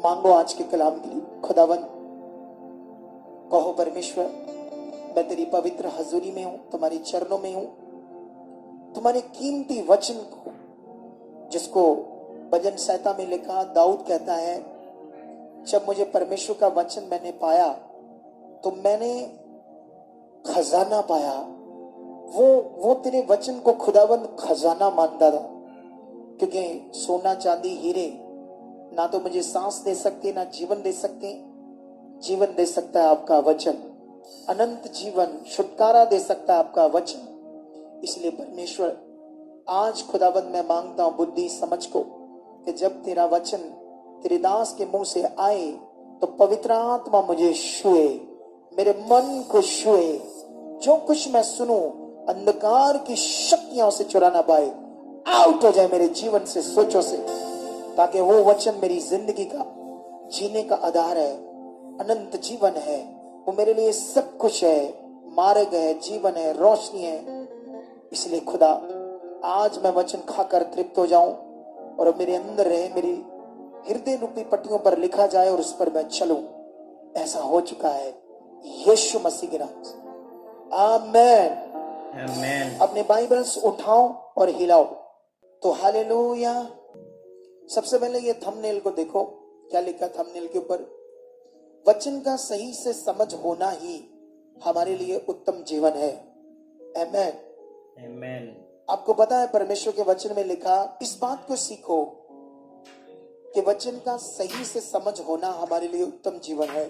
मांगो आज के कलाम के लिए। खुदावन कहो परमेश्वर, मैं तेरी पवित्र हजूरी में हूं, तुम्हारे चरणों में हूं। तुम्हारे कीमती वचन को, जिसको भजन संहिता में लिखा, दाऊद कहता है, जब मुझे परमेश्वर का वचन मैंने पाया तो मैंने खजाना पाया। वो तेरे वचन को खुदावन खजाना मानता था, क्योंकि सोना चांदी हीरे ना तो मुझे सांस दे सकते, ना जीवन दे सकते। जीवन दे सकता है आपका वचन, अनंत जीवन, छुटकारा दे सकता है आपका वचन। इसलिए परमेश्वर आज खुदावंद मैं मांगता हूं बुद्धि समझ को, कि जब तेरा वचन तेरे दास के मुंह से आए तो पवित्र आत्मा मुझे छुए, मेरे मन को छुए। जो कुछ मैं सुनूं अंधकार की शक्तियों से चुरा ना पाए, आउट हो जाए मेरे जीवन से, सोचों से, ताकि वो वचन मेरी जिंदगी का जीने का आधार है, अनंत जीवन है। वो मेरे लिए सब कुछ है, मार्ग है, जीवन है, रोशनी है। इसलिए खुदा आज मैं वचन खाकर तृप्त हो जाऊं और मेरे अंदर रहे, मेरी हृदय रूपी पट्टियों पर लिखा जाए और उस पर मैं चलूं। ऐसा हो चुका है यीशु मसीह के नाम से, आमेन। आमेन। अपने बाइबल्स उठाओ और हिलाओ तो हालेलुया। सबसे पहले ये थंबनेल को देखो, क्या लिखा थंबनेल के ऊपर? वचन का सही से समझ होना ही हमारे लिए उत्तम जीवन है। आमेन, आमेन। आपको पता है परमेश्वर के वचन में लिखा, इस बात को सीखो कि वचन का सही से समझ होना हमारे लिए उत्तम जीवन है।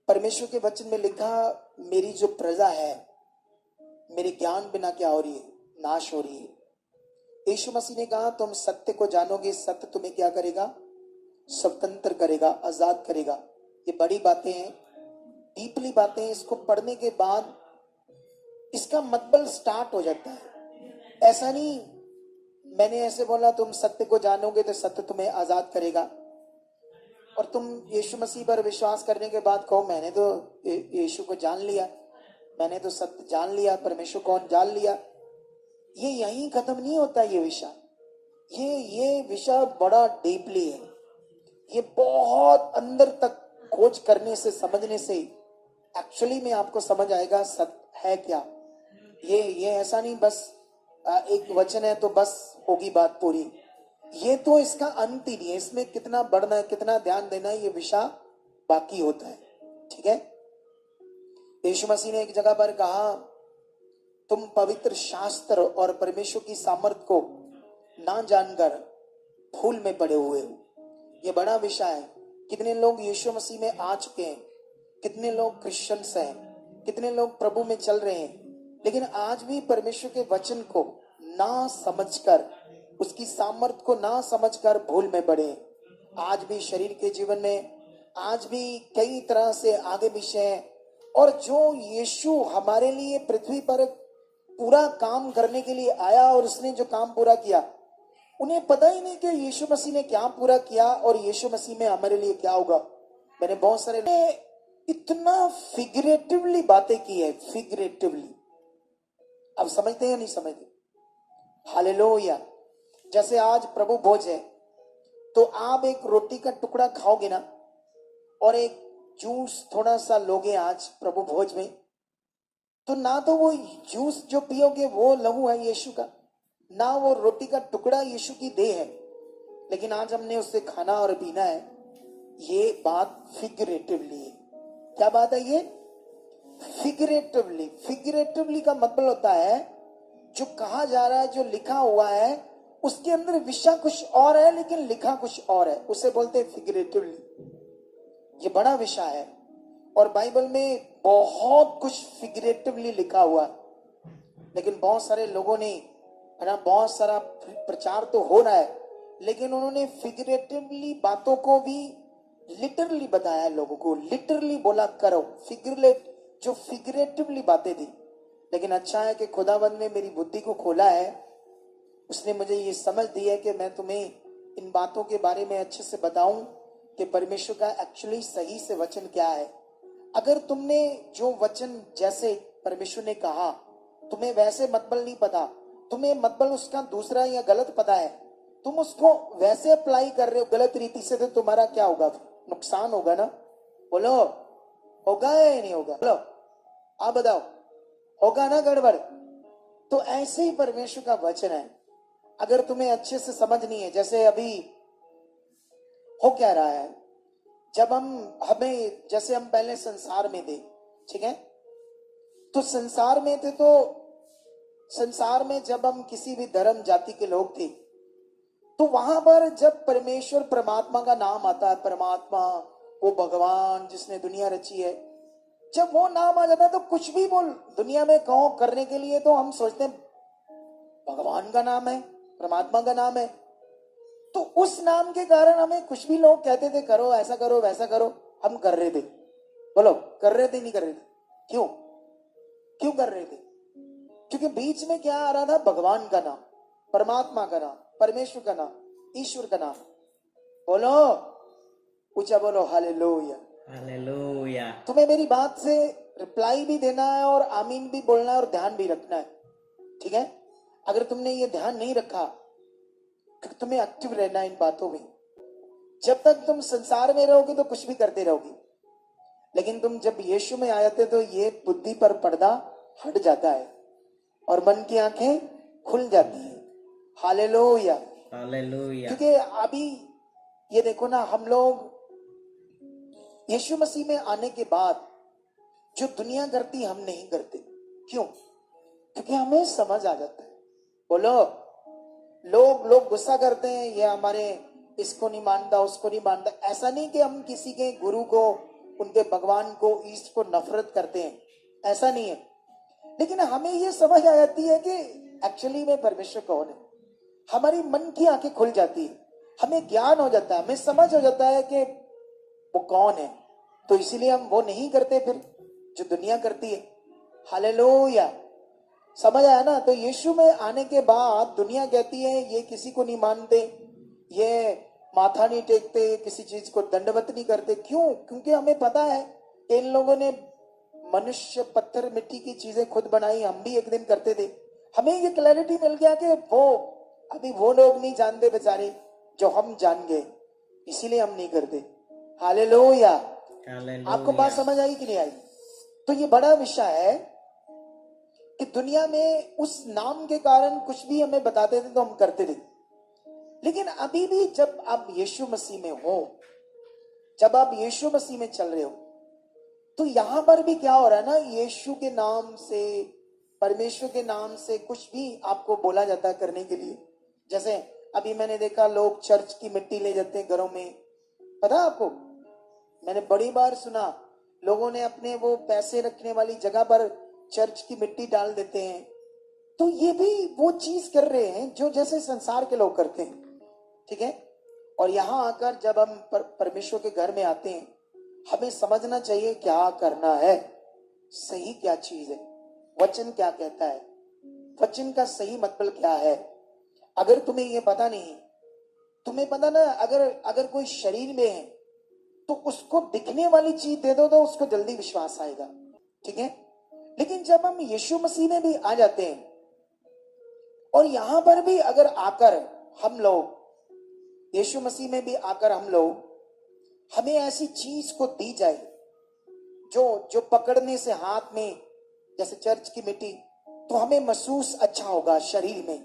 परमेश्वर के वचन में लिखा, मेरी जो प्रजा है मेरे ज्ञान बिना क्या हो रही है? नाश हो रही है। यीशु मसीह ने कहा, तुम सत्य को जानोगे, सत्य तुम्हें क्या करेगा? स्वतंत्र करेगा, आजाद करेगा। ये बड़ी बातें हैं, डीपली बातें हैं। इसको पढ़ने के बाद इसका मतलब स्टार्ट हो जाता है। ऐसा नहीं मैंने ऐसे बोला तुम सत्य को जानोगे तो सत्य तुम्हें आजाद करेगा, और तुम यीशु मसीह पर विश्वास करने के बाद कहो मैंने तो यीशु को जान लिया, मैंने तो सत्य जान लिया, परमेश्वर कौन जान लिया। ये यहीं खत्म नहीं होता। ये विषय ये विषय बड़ा डीपली है। ये बहुत अंदर तक खोज करने से, समझने से एक्चुअली में आपको समझ आएगा सत्य है क्या। ये ऐसा नहीं बस एक वचन है तो बस होगी बात पूरी। ये तो इसका अंत ही नहीं है। इसमें कितना बढ़ना है, कितना ध्यान देना है, ये विषय बाकी होता है। ठीक है। यीशु मसीह ने एक जगह पर कहा, तुम पवित्र शास्त्र और परमेश्वर की सामर्थ को ना जानकर भूल में पड़े हुए हो। ये बड़ा विषय है। कितने लोग यीशु मसीह में आ चुके हैं, कितने लोग क्रिश्चियंस हैं, कितने लोग प्रभु में चल रहे हैं, लेकिन आज भी परमेश्वर के वचन को ना समझकर, उसकी सामर्थ को ना समझकर भूल में पड़े। आज भी शरीर के जीवन में आज भी कई तरह से आगे विषय हैं, और जो यीशु हमारे लिए पृथ्वी पर पूरा काम करने के लिए आया और उसने जो काम पूरा किया, उन्हें पता ही नहीं कि यीशु मसीह ने क्या पूरा किया और यीशु मसीह में हमारे लिए क्या होगा। मैंने बहुत सारे इतना फिगरेटिवली बातें की है, फिगरेटिवली। अब समझते हैं या नहीं समझते? हालेलुया। जैसे आज प्रभु भोज है तो आप एक रोटी का टुकड़ा खाओगे ना, और एक जूस थोड़ा सा लोगे आज प्रभु भोज में, तो ना तो वो जूस जो पियोगे वो लहू है यीशु का, ना वो रोटी का टुकड़ा यीशु की देह है, लेकिन आज हमने उससे खाना और पीना है। ये बात फिगरेटिवली है। क्या बात है ये? फिगरेटिवली। फिगरेटिवली का मतलब होता है जो कहा जा रहा है, जो लिखा हुआ है, उसके अंदर विषय कुछ और है लेकिन लिखा कुछ और है, उसे बोलते हैं फिगरेटिवली। ये बड़ा विषय है और बाइबल में बहुत कुछ फिगरेटिवली लिखा हुआ, लेकिन बहुत सारे लोगों ने, है ना, बहुत सारा प्रचार तो हो रहा है, लेकिन उन्होंने फिगरेटिवली बातों को भी लिटरली बताया लोगों को। लिटरली बोला करो, जो फिगरेटिवली बातें थी। लेकिन अच्छा है कि खुदावंद ने मेरी बुद्धि को खोला है, उसने मुझे ये समझ दी है कि मैं तुम्हें इन बातों के बारे में अच्छे से बताऊं कि परमेश्वर का एक्चुअली सही से वचन क्या है। अगर तुमने जो वचन जैसे परमेश्वर ने कहा तुम्हें वैसे मतलब नहीं पता, तुम्हें मतलब उसका दूसरा या गलत पता है, तुम उसको वैसे अप्लाई कर रहे हो गलत रीति से, तो तुम्हारा क्या होगा? नुकसान होगा ना। बोलो, होगा या नहीं होगा? बोलो, आप बताओ, होगा ना गड़बड़? तो ऐसे ही परमेश्वर का वचन है। अगर तुम्हें अच्छे से समझनी है, जैसे अभी हो क्या रहा है, जब हमें जैसे हम पहले संसार में थे, ठीक है, तो संसार में थे, तो संसार में जब हम किसी भी धर्म जाति के लोग थे, तो वहां पर जब परमेश्वर परमात्मा का नाम आता है, परमात्मा वो भगवान जिसने दुनिया रची है, जब वो नाम आ जाता है तो कुछ भी बोल दुनिया में कहो करने के लिए, तो हम सोचते हैं भगवान का नाम है, परमात्मा का नाम है, तो उस नाम के कारण हमें कुछ भी लोग कहते थे करो, ऐसा करो, वैसा करो, हम कर रहे थे। बोलो, कर रहे थे नहीं कर रहे थे? क्यों क्यों कर रहे थे? क्योंकि बीच में क्या आ रहा था? भगवान का नाम, परमात्मा का नाम, परमेश्वर का नाम, ईश्वर का नाम। बोलो, ऊंचा बोलो, हालेलुया, हालेलुया। तुम्हें मेरी बात से रिप्लाई भी देना है और आमीन भी बोलना है और ध्यान भी रखना है, ठीक है? अगर तुमने ये ध्यान नहीं रखा, क्योंकि तुम्हें एक्टिव रहना है इन बातों में। जब तक तुम संसार में रहोगे तो कुछ भी करते रहोगे, लेकिन तुम जब यीशु में आ जाते तो ये बुद्धि पर पर्दा हट जाता है और मन की आंखें खुल जाती है। Hallelujah, hallelujah. क्योंकि अभी ये देखो ना, हम लोग यीशु मसीह में आने के बाद जो दुनिया करती हम नहीं करते। क्यों? क्योंकि हमें समझ आ जाता है। बोलो, लोग गुस्सा करते हैं, ये हमारे इसको नहीं मानता, उसको नहीं मानता। ऐसा नहीं कि हम किसी के गुरु को, उनके भगवान को, ईस्ट को नफरत करते हैं, ऐसा नहीं है। लेकिन हमें ये समझ आ जाती है कि एक्चुअली में परमेश्वर कौन है। हमारी मन की आंखें खुल जाती है, हमें ज्ञान हो जाता है, हमें समझ हो जाता है कि वो कौन है। तो इसीलिए हम वो नहीं करते फिर जो दुनिया करती है। हालेलुया, समझ आया ना? तो यीशु में आने के बाद दुनिया कहती है ये किसी को नहीं मानते, ये माथा नहीं टेकते, किसी चीज को दंडवत नहीं करते। क्यों? क्योंकि हमें पता है इन लोगों ने मनुष्य, पत्थर, मिट्टी की चीजें खुद बनाई, हम भी एक दिन करते थे। हमें ये क्लैरिटी मिल गया कि वो लोग नहीं जानते बेचारे जो हम जान गए, इसीलिए हम नहीं करते। हालेलुया, आपको बात समझ आई कि नहीं आई? तो ये बड़ा विषय है कि दुनिया में उस नाम के कारण कुछ भी हमें बताते थे तो हम करते थे। लेकिन अभी भी जब आप यीशु मसीह में हो, जब आप यीशु मसीह में चल रहे हो, तो यहां पर भी क्या हो रहा है ना, यीशु के नाम से, परमेश्वर के नाम से कुछ भी आपको बोला जाता है करने के लिए। जैसे अभी मैंने देखा लोग चर्च की मिट्टी ले जाते हैं घरों में, पता आपको? मैंने बड़ी बार सुना लोगों ने अपने वो पैसे रखने वाली जगह पर चर्च की मिट्टी डाल देते हैं। तो ये भी वो चीज कर रहे हैं जो जैसे संसार के लोग करते हैं, ठीक है? और यहां आकर जब हम परमेश्वर के घर में आते हैं, हमें समझना चाहिए क्या करना है, सही क्या चीज है, वचन क्या कहता है, वचन का सही मतलब क्या है। अगर तुम्हें ये पता नहीं, तुम्हें पता ना, अगर कोई शरीर में है तो उसको दिखने वाली चीज दे दो तो उसको जल्दी विश्वास आएगा, ठीक है? लेकिन जब हम यीशु मसीह में भी आ जाते हैं और यहां पर भी अगर आकर हम लोग, यीशु मसीह में भी आकर हम लोग, हमें ऐसी चीज को दी जाए जो पकड़ने से हाथ में, जैसे चर्च की मिट्टी, तो हमें महसूस अच्छा होगा शरीर में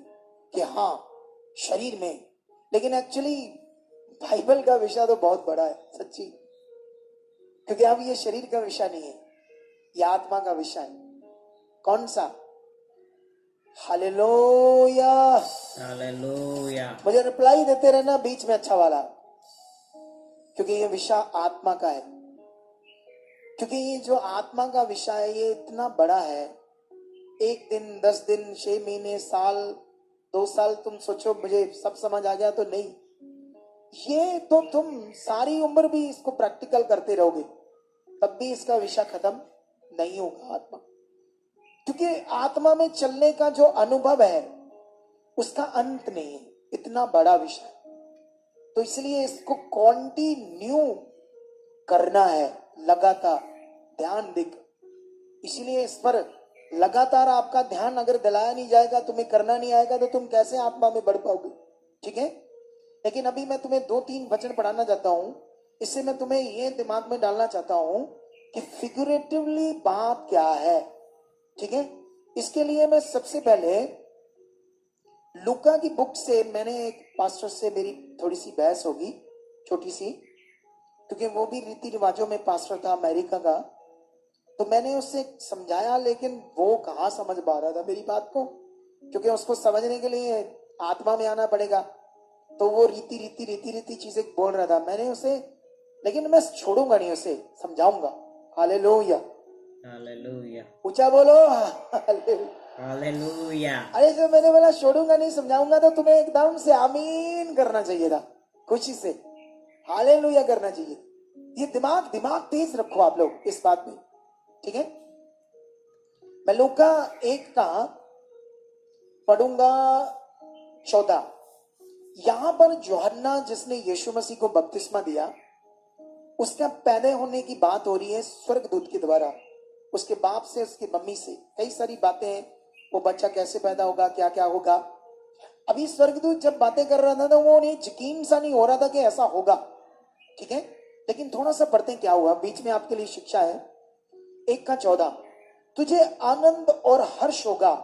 कि हाँ, शरीर में। लेकिन एक्चुअली बाइबल का विषय तो बहुत बड़ा है सच्ची, क्योंकि अब ये शरीर का विषय नहीं है, ये आत्मा का विषय है। कौन सा? Hallelujah, hallelujah. मुझे रिप्लाई देते रहना बीच में अच्छा वाला, क्योंकि ये विषय आत्मा का है। क्योंकि ये जो आत्मा का विषय है ये इतना बड़ा है, 1 दिन, 10 दिन, 6 महीने, साल, 2 साल तुम सोचो मुझे सब समझ आ गया, तो नहीं। ये तो तुम सारी उम्र भी इसको प्रैक्टिकल करते रहोगे, तब भी इसका विषय खत्म नहीं होगा। आत्मा, क्योंकि आत्मा में चलने का जो अनुभव है उसका अंत नहीं है, इतना बड़ा विषय। तो इसलिए इसको कॉन्टिन्यू करना है, लगातार ध्यान देकर। इसलिए इस पर लगातार आपका ध्यान अगर दिलाया नहीं जाएगा, तुम्हें करना नहीं आएगा, तो तुम कैसे आत्मा में बढ़ पाओगे, ठीक है? लेकिन अभी मैं तुम्हें 2-3 वचन पढ़ाना चाहता हूं। इससे मैं तुम्हें ये दिमाग में डालना चाहता हूं कि फिगरेटिवली बात क्या है। ठीक है, इसके लिए मैं सबसे पहले लूका की बुक से, मैंने एक पास्टर से मेरी थोड़ी सी बहस होगी, छोटी सी, क्योंकि वो भी रीति रिवाजों में पास्टर था अमेरिका का। तो मैंने उससे समझाया, लेकिन वो कहाँ समझ पा रहा था मेरी बात को, क्योंकि उसको समझने के लिए आत्मा में आना पड़ेगा। तो वो रीति चीजें बोल रहा था। मैंने उसे, लेकिन मैं छोड़ूंगा नहीं, उसे समझाऊंगा। हालेलुया, हालेलुया, ऊंचा बोलो हालेलुया। हालेलुया, अरे जो मैंने बोला छोड़ूंगा नहीं, समझाऊंगा, तो तुम्हें एकदम से आमीन करना चाहिए था, खुशी से हालेलुया करना चाहिए। ये दिमाग तेज रखो आप लोग इस बात में। ठीक है, मैं लूका 1 का पढ़ूंगा 14। यहां पर यूहन्ना जिसने यीशु मसीह को बपतिस्मा दिया, उसका पैदा होने की बात हो रही है स्वर्गदूत के द्वारा, उसके बाप से, उसकी मम्मी से। कई सारी बातें हैं, वो बच्चा कैसे पैदा होगा, क्या क्या होगा। अभी स्वर्गदूत जब बातें कर रहा था तो वो नहीं, यकीन सा नहीं हो रहा था कि ऐसा होगा। ठीक है, लेकिन थोड़ा सा पढ़ते हैं क्या हुआ, बीच में आपके लिए शिक्षा है। 1 का 14, तुझे आनंद और हर्ष होगा।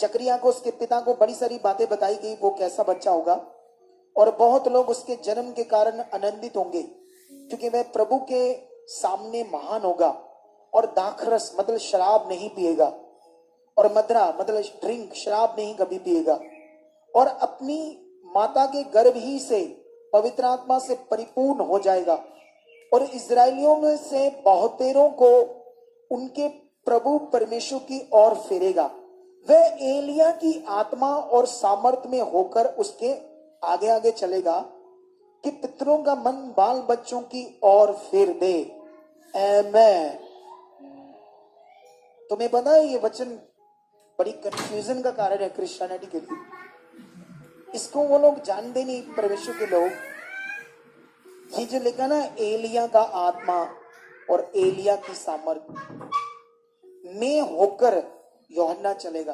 जकरिया को, उसके पिता को बड़ी सारी बातें बताई गई, वो कैसा बच्चा होगा, और बहुत लोग उसके जन्म के कारण आनंदित होंगे, क्योंकि वह प्रभु के सामने महान होगा, और दाखरस मतलब शराब नहीं पिएगा, और मदरा मतलब ड्रिंक, शराब नहीं कभी पिएगा, और अपनी माता के गर्भ ही से पवित्र आत्मा से परिपूर्ण हो जाएगा, और इजरायलियों में से बहुतेरों को उनके प्रभु परमेश्वर की ओर फेरेगा। वह एलिया की आत्मा और सामर्थ में होकर उसके आगे आगे चलेगा कि पितरों का मन बाल बच्चों की ओर फेर दे। आमेन। तुम्हें पता है ये वचन बड़ी कंफ्यूजन का कारण है क्रिश्चियनिटी के लिए। इसको वो लोग जानते नहीं, परमेश्वर के लोग। ये जो लिखा ना, एलिया का आत्मा और एलिया की सामर्थ में होकर यूहन्ना चलेगा।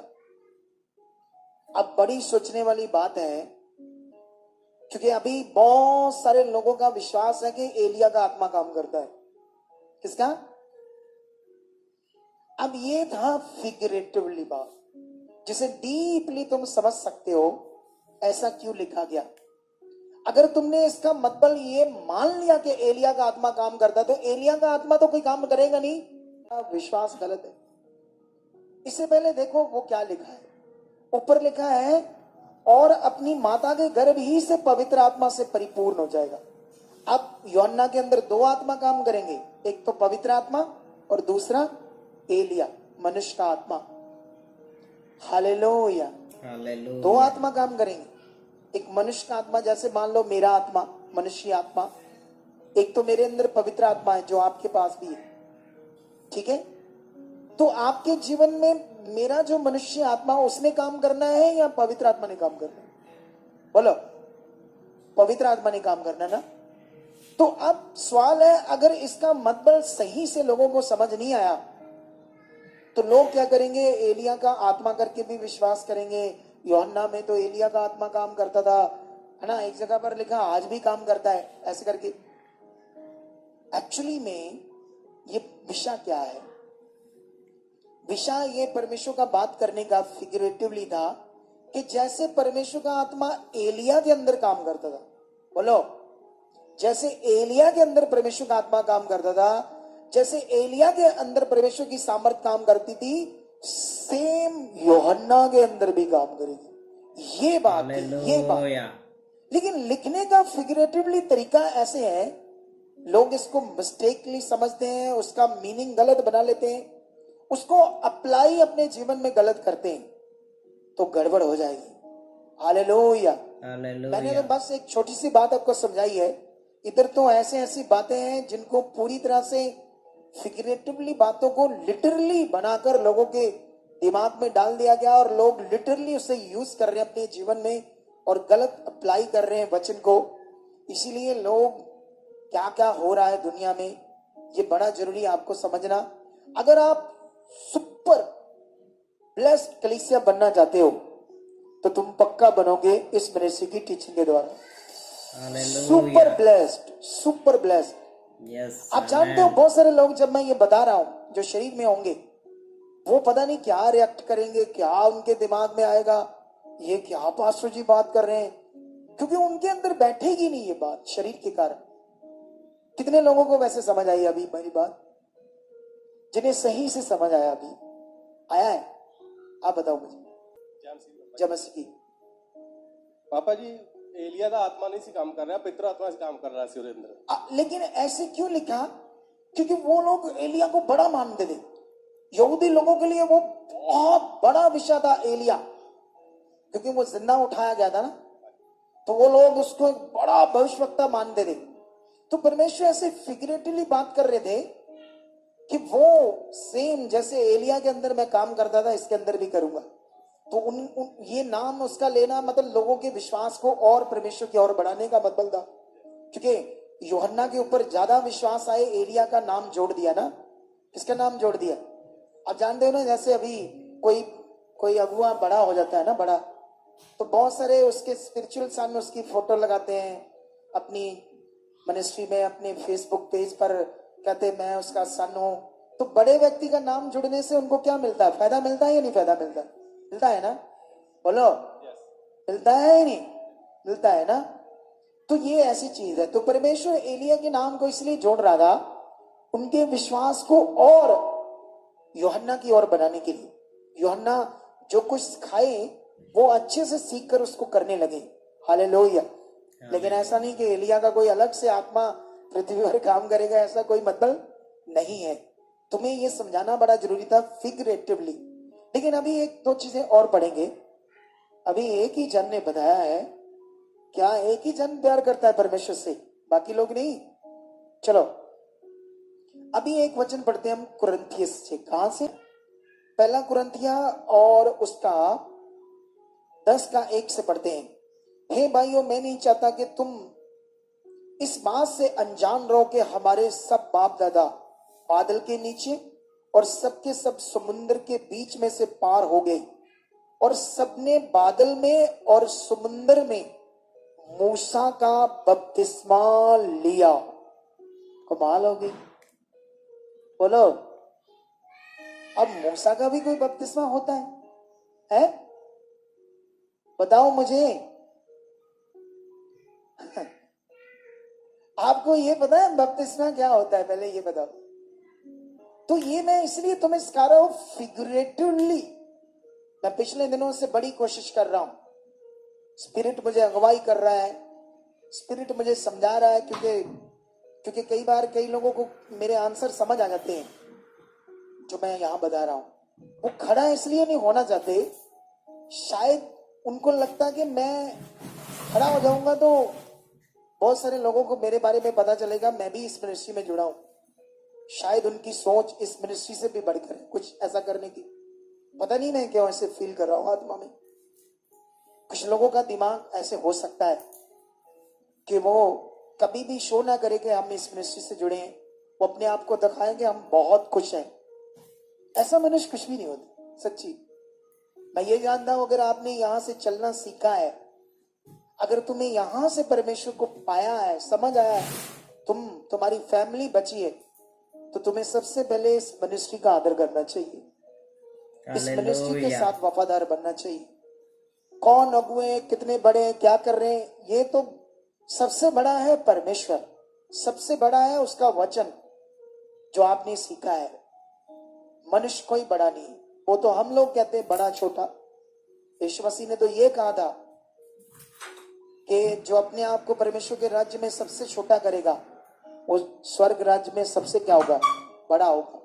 अब बड़ी सोचने वाली बात है, क्योंकि अभी बहुत सारे लोगों का विश्वास है कि एलिया का आत्मा काम करता है। किसका? अब ये था फिगरेटिवली बात, जिसे डीपली तुम समझ सकते हो ऐसा क्यों लिखा गया। अगर तुमने इसका मतलब ये मान लिया कि एलिया का आत्मा काम करता है, तो एलिया का आत्मा तो कोई काम करेगा नहीं। विश्वास गलत है। इससे पहले देखो वो क्या लिखा है। ऊपर लिखा है, और अपनी माता के गर्भ ही से पवित्र आत्मा से परिपूर्ण हो जाएगा। अब यूहन्ना के अंदर 2 आत्मा काम करेंगे, एक तो पवित्र आत्मा और दूसरा एलिया, मनुष्य का आत्मा। हालेलुया, 2 हालेलुया, आत्मा काम करेंगे। एक मनुष्य का आत्मा, जैसे मान लो मेरा आत्मा, मनुष्य आत्मा, एक तो मेरे अंदर पवित्र आत्मा है जो आपके पास भी है। ठीक है, तो आपके जीवन में मेरा जो मनुष्य आत्मा, उसने काम करना है या पवित्र आत्मा ने काम करना है? बोलो, पवित्र आत्मा ने काम करना ना। तो अब सवाल है, अगर इसका मतलब सही से लोगों को समझ नहीं आया, तो लोग क्या करेंगे? एलिया का आत्मा करके भी विश्वास करेंगे। यूहन्ना में तो एलिया का आत्मा काम करता था, है ना, एक जगह पर लिखा आज भी काम करता है, ऐसे करके। एक्चुअली में ये विषय क्या है? विषय ये परमेश्वर का बात करने का फिगरेटिवली था कि जैसे परमेश्वर का आत्मा एलिया के अंदर काम करता था, बोलो, जैसे एलिया के अंदर परमेश्वर का आत्मा काम करता था, जैसे एलिया के अंदर परमेश्वर की सामर्थ काम करती थी, सेम यूहन्ना के अंदर भी काम करेगी। ये बात है, ये बात। हालेलुया, लेकिन लिखने का फिगरेटिवली तरीका ऐसे है, लोग इसको मिस्टेकली समझते हैं, उसका मीनिंग गलत बना लेते हैं, उसको अप्लाई अपने जीवन में गलत करते हैं, तो गड़बड़ हो जाएगी। हालेलुया। मैंने तो हालेलुया, बस एक छोटी सी बात आपको समझाई है। इधर तो ऐसे ऐसी बातें हैं जिनको पूरी तरह से फिगरेटिवली बातों को लिटरली बनाकर लोगों के दिमाग में डाल दिया गया, और लोग लिटरली उसे यूज कर रहे हैं अपने जीवन में, और गलत अप्लाई कर रहे हैं वचन को। इसीलिए लोग, क्या क्या हो रहा है दुनिया में, ये बड़ा जरूरी है आपको समझना। अगर आप सुपर ब्लेस्ड कलीसिया बनना चाहते हो, तो तुम पक्का बनोगे इस मिनिस्ट्री की टीचिंग के द्वारा। Super Hallelujah. Blessed, super blessed. Yes. आप जानते हो Amen. बहुत सारे लोग, जब मैं ये बता रहा हूं, जो शरीर में होंगे, वो पता नहीं क्या रिएक्ट करेंगे, क्या उनके दिमाग में आएगा, ये क्या पास्टर जी बात कर रहे हैं, क्योंकि उनके अंदर बैठेगी नहीं ये बात शरीर के कारण। कितने लोगों को वैसे समझ आई अभी मेरी बात, जिन्हें सही से समझ आया? अभी आया है? आप बताओ मुझे। जब मसीह की पापा जी एलिया का आत्मा नहीं से काम कर रहा, पितृ आत्मा से काम कर रहा है सुरेंद्र। लेकिन ऐसे क्यों लिखा? क्योंकि वो लोग एलिया को बड़ा मानते थे। यहूदी लोगों के लिए वो बहुत बड़ा विषय था एलिया, क्योंकि वो जिंदा उठाया गया था ना, तो वो लोग उसको एक बड़ा भविष्यवक्ता मानते थे। तो परमेश्वर ऐसे फिगरेटिवली बात कर रहे थे कि वो सेम जैसे एलिया के अंदर मैं काम करता था, इसके अंदर भी करूंगा। तो ये नाम उसका लेना मतलब लोगों के विश्वास को और परमेश्वर की ओर बढ़ाने का मतलब था, क्योंकि यूहन्ना के ऊपर ज्यादा विश्वास आए, एलिया का नाम जोड़ दिया ना। किसका नाम जोड़ दिया? आप जानते हो ना, जैसे अभी कोई अगुआ बड़ा हो जाता है ना, बड़ा, तो बहुत सारे उसके स्पिरिचुअल सामने उसकी फोटो लगाते हैं अपनी मिनिस्ट्री में, अपने फेसबुक पेज पर, कहते हैं मैं उसका सन हूं। तो बड़े व्यक्ति का नाम जुड़ने से उनको क्या मिलता है? फायदा मिलता है या नहीं फायदा मिलता? मिलता है ना? बोलो, मिलता है या नहीं? मिलता है ना? तो ये ऐसी चीज है। तो परमेश्वर एलिया के नाम को इसलिए जोड़ रहा था, उनके विश्वास को और यूहन्ना की ओर बनाने के लिए। यूहन्ना जो कुछ सिखाए वो अच्छे से सीख कर उसको करने लगे। हालेलुया। लेकिन ऐसा नहीं कि एलिया का कोई अलग से आत्मा पृथ्वी पर काम करेगा, ऐसा कोई मतलब नहीं है। तुम्हें ये समझाना बड़ा जरूरी था फिगरेटिवली। लेकिन अभी एक दो चीजें और पढ़ेंगे। अभी एक ही जन ने बताया है, क्या एक ही जन प्यार करता है परमेश्वर से, बाकी लोग नहीं? चलो अभी एक वचन पढ़ते हैं हम कुरिन्थियस से। कहां से? पहला कुरिन्थिया और उसका 10:1 से पढ़ते हैं। हे भाइयों, मैं नहीं चाहता कि तुम इस बात से अनजान रहो कि हमारे सब बाप दादा बादल के नीचे और सबके सब समुद्र के बीच में से पार हो गए, और सबने बादल में और समुद्र में मूसा का बपतिस्मा लिया। कमाल हो गई। बोलो, अब मूसा का भी कोई बपतिस्मा होता है? बताओ मुझे। आपको ये पता है बपतिस्मा क्या होता है? पहले ये बताओ। तो ये मैं इसलिए तुम्हें सिखा रहा हूं फिगरेटिवली। मैं पिछले दिनों से बड़ी कोशिश कर रहा हूं, स्पिरिट मुझे अगुवाई कर रहा है, स्पिरिट मुझे समझा रहा है, क्योंकि कई बार कई लोगों को मेरे आंसर समझ आ जाते हैं जो मैं यहां बता रहा हूं। वो खड़ा इसलिए नहीं होना चाहते, शायद उनको लगता कि मैं खड़ा हो जाऊंगा तो बहुत सारे लोगों को मेरे बारे में पता चलेगा, मैं भी इस मिनिस्ट्री में जुड़ा हूं। शायद उनकी सोच इस मिनिस्ट्री से भी बढ़कर है, कुछ ऐसा करने की। पता नहीं मैं क्यों ऐसे फील कर रहा हूं आत्मा में। कुछ लोगों का दिमाग ऐसे हो सकता है कि वो कभी भी शो ना करे कि हम इस मिनिस्ट्री से जुड़े हैं, वो अपने आप को दिखाएं कि हम बहुत खुश हैं। ऐसा मनुष्य कुछ भी नहीं होता, सच्ची। मैं ये जानता हूं, अगर आपने यहां से चलना सीखा है, अगर तुम्हें यहां से परमेश्वर को पाया है, समझ आया है, तुम्हारी फैमिली बची है, तो तुम्हें सबसे पहले इस मिनिस्ट्री का आदर करना चाहिए, इस मिनिस्ट्री के साथ वफादार बनना चाहिए। कौन अगुए, कितने बड़े, क्या कर रहे हैं, ये तो सबसे बड़ा है परमेश्वर, सबसे बड़ा है उसका वचन जो आपने सीखा है। मनुष्य कोई बड़ा नहीं, वो तो हम लोग कहते हैं बड़ा छोटा। यीशु मसीह ने तो ये कहा था कि जो अपने आप को परमेश्वर के राज्य में सबसे छोटा करेगा, वो स्वर्ग राज्य में सबसे क्या होगा? बड़ा होगा।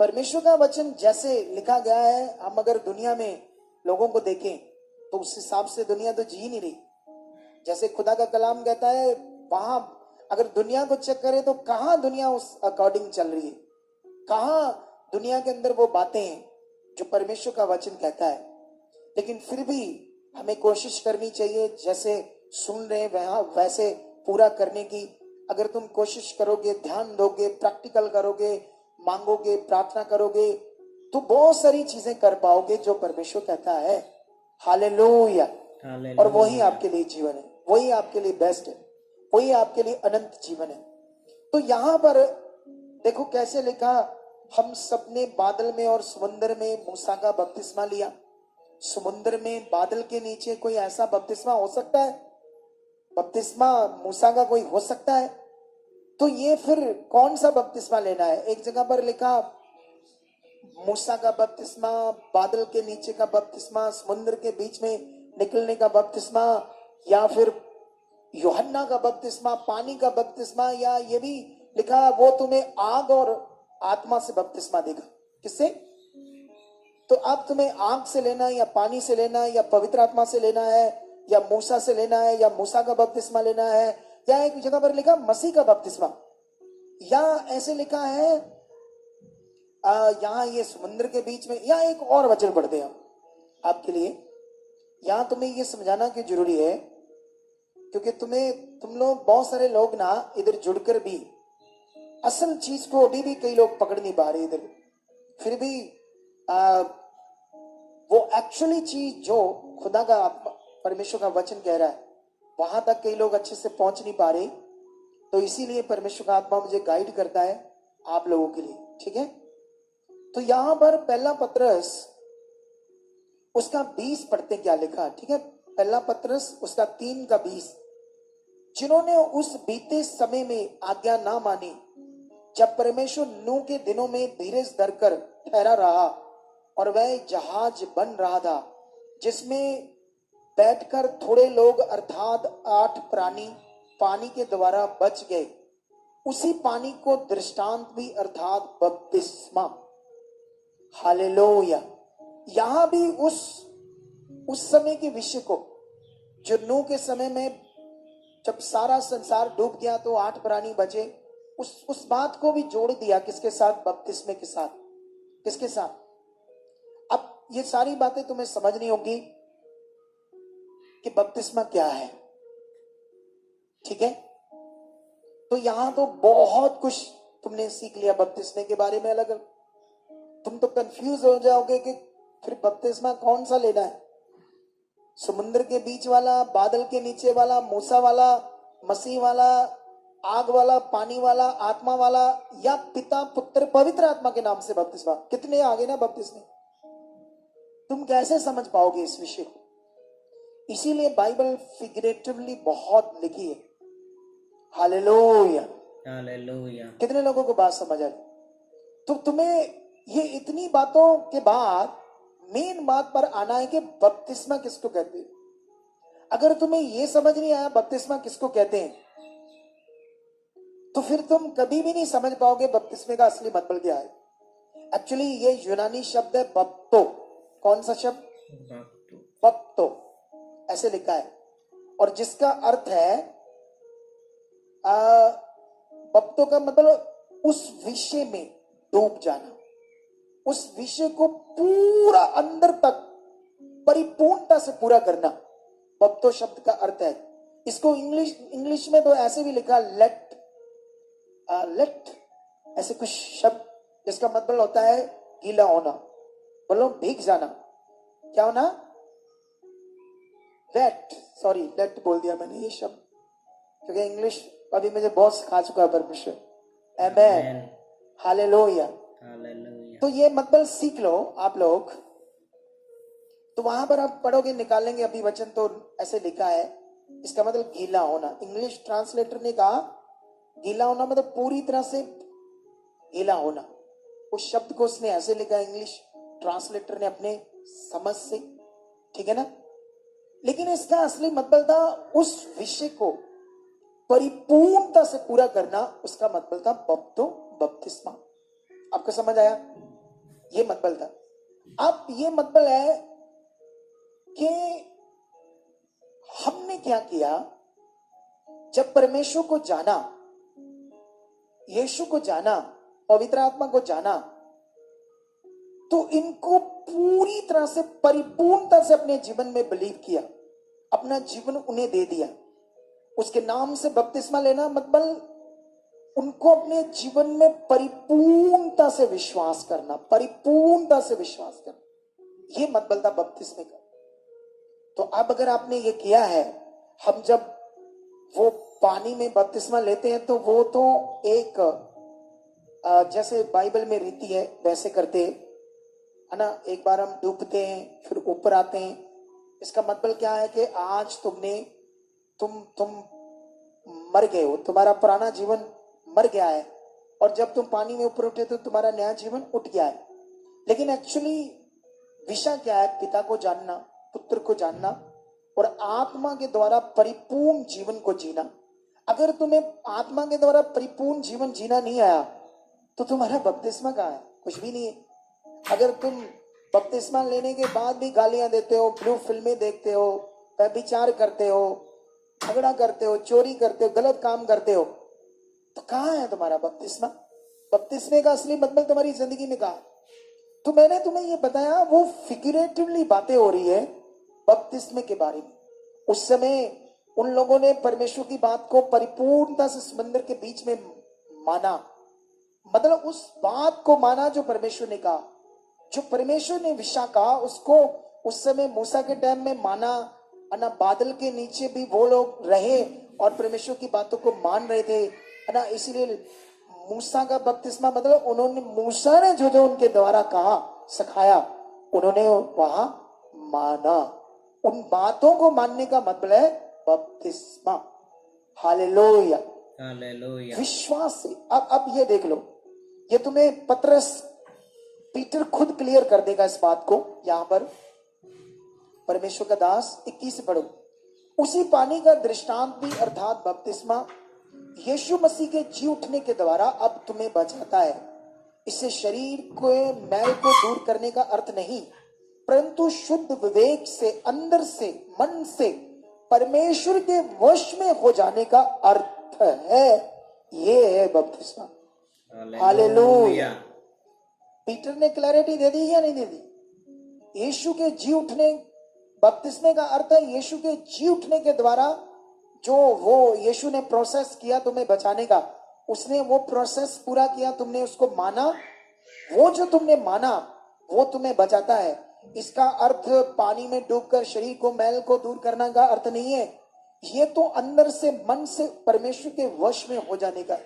परमेश्वर का वचन जैसे लिखा गया है, हम अगर दुनिया में लोगों को देखें तो उस हिसाब से दुनिया तो जी नहीं रही। जैसे खुदा का कलाम कहता है, वहां अगर दुनिया को चेक करें तो कहां दुनिया उस अकॉर्डिंग चल रही है, कहां दुनिया के अंदर वो बातें हैं जो परमेश्वर का वचन कहता है। लेकिन फिर भी हमें कोशिश करनी चाहिए, जैसे सुन रहे हैं वैसे पूरा करने की। अगर तुम कोशिश करोगे, ध्यान दोगे, प्रैक्टिकल करोगे, मांगोगे, प्रार्थना करोगे, तो बहुत सारी चीजें कर पाओगे जो परमेश्वर कहता है। हालेलुया। और वही आपके लिए जीवन है। वही आपके लिए बेस्ट है, वही आपके लिए अनंत जीवन है। तो यहां पर देखो कैसे लिखा, हम सबने बादल में और समुद्र में मूसा का बपतिस्मा लिया। समुद्र में बादल के नीचे कोई ऐसा बपतिस्मा हो सकता है? बपतिस्मा मूसा का कोई हो सकता है? तो ये फिर कौन सा बपतिस्मा लेना है? एक जगह पर लिखा मूसा का बपतिस्मा, बादल के नीचे का बपतिस्मा, समुद्र के बीच में निकलने का बपतिस्मा, या फिर यूहन्ना का बपतिस्मा, पानी का बपतिस्मा, या ये भी लिखा वो तुम्हें आग और आत्मा से बपतिस्मा देगा। किससे? तो अब तुम्हें आग से लेना है, या पानी से लेना है, या पवित्र आत्मा से लेना है, या मूसा से लेना है, या मूसा का बपतिस्मा लेना है, या एक जगह पर लिखा मसीह का बपतिस्मा, या ऐसे लिखा है यहाँ ये समुद्र के बीच में, या एक और वचन पढ़ते हैं आपके लिए। यहां तुम्हें ये समझाना कि जरूरी है, क्योंकि तुम लोग बहुत सारे लोग ना इधर जुड़कर भी असल चीज को अभी भी कई लोग पकड़ नहीं पा रहे इधर, फिर भी वो एक्चुअली चीज जो खुदा का परमेश्वर का वचन कह रहा है वहां तक कई लोग अच्छे से पहुंच नहीं पा रहे। तो इसीलिए परमेश्वर का आत्मा मुझे गाइड करता है आप लोगों के लिए, ठीक है। तो यहां पर पहला पत्रस उसका 20 पढ़ते क्या लिखा, ठीक है। पहला पत्रस उसका 3 का 20, जिन्होंने उस बीते समय में आज्ञा ना मानी जब परमेश्वर नूह के दिनों में धीरज धरकर ठहरा रहा और वह जहाज बन रहा था जिसमें बैठकर थोड़े लोग अर्थात 8 प्राणी पानी के द्वारा बच गए। उसी पानी को दृष्टांत भी अर्थात बपतिस्मा, हालेलुया। यहां भी उस समय के विषय को, जो नूह के समय में जब सारा संसार डूब गया तो 8 प्राणी बचे, उस बात को भी जोड़ दिया किसके साथ? बपतिस्मे के साथ। किसके साथ? अब ये सारी बातें तुम्हें समझनी होगी कि बपतिस्मा क्या है, ठीक है। तो यहां तो बहुत कुछ तुमने सीख लिया बपतिस्मे के बारे में अलग अलग। तुम तो कंफ्यूज हो जाओगे कि फिर बपतिस्मा कौन सा लेना है, समुद्र के बीच वाला, बादल के नीचे वाला, मूसा वाला, मसीह वाला, आग वाला, पानी वाला, आत्मा वाला, या पिता पुत्र पवित्र आत्मा के नाम से बपतिस्मा। कितने आगे ना बपतिस्मे, तुम कैसे समझ पाओगे इस विषय को? इसीलिए बाइबल फिगरेटिवली बहुत लिखी है, हालेलुया हालेलुया। कितने लोगों को बात समझ आई? तो तुम्हें ये इतनी बातों के बाद मेन बात पर आना है कि बपतिस्मा किसको कहते हैं। अगर तुम्हें ये समझ नहीं आया बपतिस्मा किसको कहते हैं, तो फिर तुम कभी भी नहीं समझ पाओगे बपतिस्मे का असली मतलब क्या है। एक्चुअली ये यूनानी शब्द है बप्तो। कौन सा शब्द? बप्तो, ऐसे लिखा है, और जिसका अर्थ है बप्तो का मतलब उस विषय में डूब जाना, उस विषय को पूरा अंदर तक परिपूर्णता से पूरा करना, बप्तो शब्द का अर्थ है। इसको इंग्लिश में तो ऐसे भी लिखा लेट ऐसे कुछ शब्द, जिसका मतलब होता है गीला होना। बोलो भीग जाना, क्या होना? लेट बोल दिया मैंने ये शब्द, क्योंकि इंग्लिश अभी मुझे बहुत सिखा चुका है परमेश्वर। आमेन, हालेलुया। हालेलुया। तो ये मतलब सीख लो आप लोग। तो वहां पर आप पढ़ोगे, निकालेंगे अभी वचन, तो ऐसे लिखा है, इसका मतलब गीला होना। इंग्लिश ट्रांसलेटर ने कहा गीला होना मतलब पूरी तरह से गीला होना। उस शब्द को उसने ऐसे लिखा इंग्लिश ट्रांसलेटर ने अपने समझ से, ठीक है ना। लेकिन इसका असली मतलब था उस विषय को परिपूर्णता से पूरा करना, उसका मतलब था बपतिस्मा। आपको समझ आया? ये मतलब था। अब ये मतलब है कि हमने क्या किया, जब परमेश्वर को जाना, यीशु को जाना, पवित्र आत्मा को जाना, तो इनको पूरी तरह से परिपूर्णता से अपने जीवन में बिलीव किया, अपना जीवन उन्हें दे दिया। उसके नाम से बपतिस्मा लेना मतलब उनको अपने जीवन में परिपूर्णता से विश्वास करना, परिपूर्णता से विश्वास करना, ये मतलब था बपतिस्मे का। तो अब अगर आपने ये किया है, हम जब वो पानी में बपतिस्मा लेते हैं तो वो तो एक जैसे बाइबल में रीति है वैसे करते हैं, है ना। एक बार हम डूबते हैं फिर ऊपर आते हैं। इसका मतलब क्या है कि आज तुम मर गए हो, तुम्हारा पुराना जीवन मर गया है, और जब तुम पानी में ऊपर उठे तो तुम्हारा नया जीवन उठ गया है। लेकिन एक्चुअली विषय क्या है? पिता को जानना, पुत्र को जानना और आत्मा के द्वारा परिपूर्ण जीवन को जीना। अगर तुम्हें आत्मा के द्वारा परिपूर्ण जीवन जीना नहीं आया तो तुम्हारा बपतिस्मा कहाँ है? कुछ भी नहीं है। अगर तुम बपतिस्मा लेने के बाद भी गालियां देते हो, ब्लू फिल्में देखते हो, व्यभिचार करते हो, झगड़ा करते हो, चोरी करते हो, गलत काम करते हो, तो कहाँ है तुम्हारा बपतिस्मा? बपतिस्मे का असली मतलब तुम्हारी जिंदगी में कहाँ है? तो मैंने तुम्हें ये बताया, वो फिगरेटिवली बातें हो रही है बपतिस्मे के बारे में। उस समय उन लोगों ने परमेश्वर की बात को परिपूर्णता से समंदर के बीच में माना, मतलब उस बात को माना जो परमेश्वर ने कहा। जो परमेश्वर ने विषय कहा उसको उस समय मूसा के टाइम में माना, है ना। बादल के नीचे भी वो लोग रहे और परमेश्वर की बातों को मान रहे थे, है ना। इसीलिए मूसा का बपतिस्मा मतलब उन्होंने, मूसा ने जो जो उनके द्वारा कहा, सिखाया, उन्होंने वहां माना। उन बातों को मानने का मतलब है बपतिस्मा। Hallelujah, hallelujah. विश्वास से। अब ये देख लो, ये तुम्हें पीटर खुद क्लियर कर देगा इस बात को। यहां पर परमेश्वर का दास 21 से पढ़ो। उसी पानी का दृष्टांत भी अर्थात बपतिस्मा यीशु मसीह के जी उठने के द्वारा अब तुम्हें बचाता है। इससे शरीर को मैल को दूर करने का अर्थ नहीं, परंतु शुद्ध विवेक से, अंदर से, मन से परमेश्वर के वश में हो जाने का अर्थ है। ये है बपतिस्मा। हालेलुया। पीटर ने क्लैरिटी दे दी या नहीं दे दी? यीशु के जी उठने, बपतिस्मे का अर्थ है यीशु के जी उठने के द्वारा जो वो यीशु ने प्रोसेस किया तुम्हें बचाने का, उसने वो प्रोसेस पूरा किया, तुमने उसको माना, वो जो तुमने माना वो तुम्हें बचाता है। इसका अर्थ पानी में डूबकर शरीर को, मैल को दूर करना का अर्थ नहीं है। ये तो अंदर से, मन से परमेश्वर के वश में हो जाने का,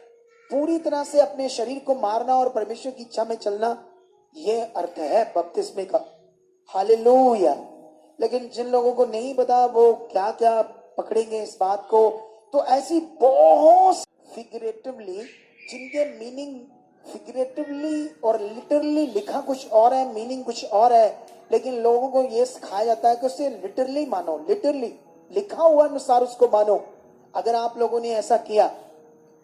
पूरी तरह से अपने शरीर को मारना और परमेश्वर की इच्छा में चलना, ये अर्थ है बपतिस्मे का। हालेलुया। लेकिन जिन लोगों को नहीं पता वो क्या क्या पकड़ेंगे इस बात को। तो ऐसी बहुत फिगरेटिवली, जिनके मीनिंग फिगरेटिवली और लिटरली लिखा कुछ और है, मीनिंग कुछ और है, लेकिन लोगों को यह सिखाया जाता है कि उसे लिटरली मानो, लिटरली लिखा हुआ अनुसार उसको मानो। अगर आप लोगों ने ऐसा किया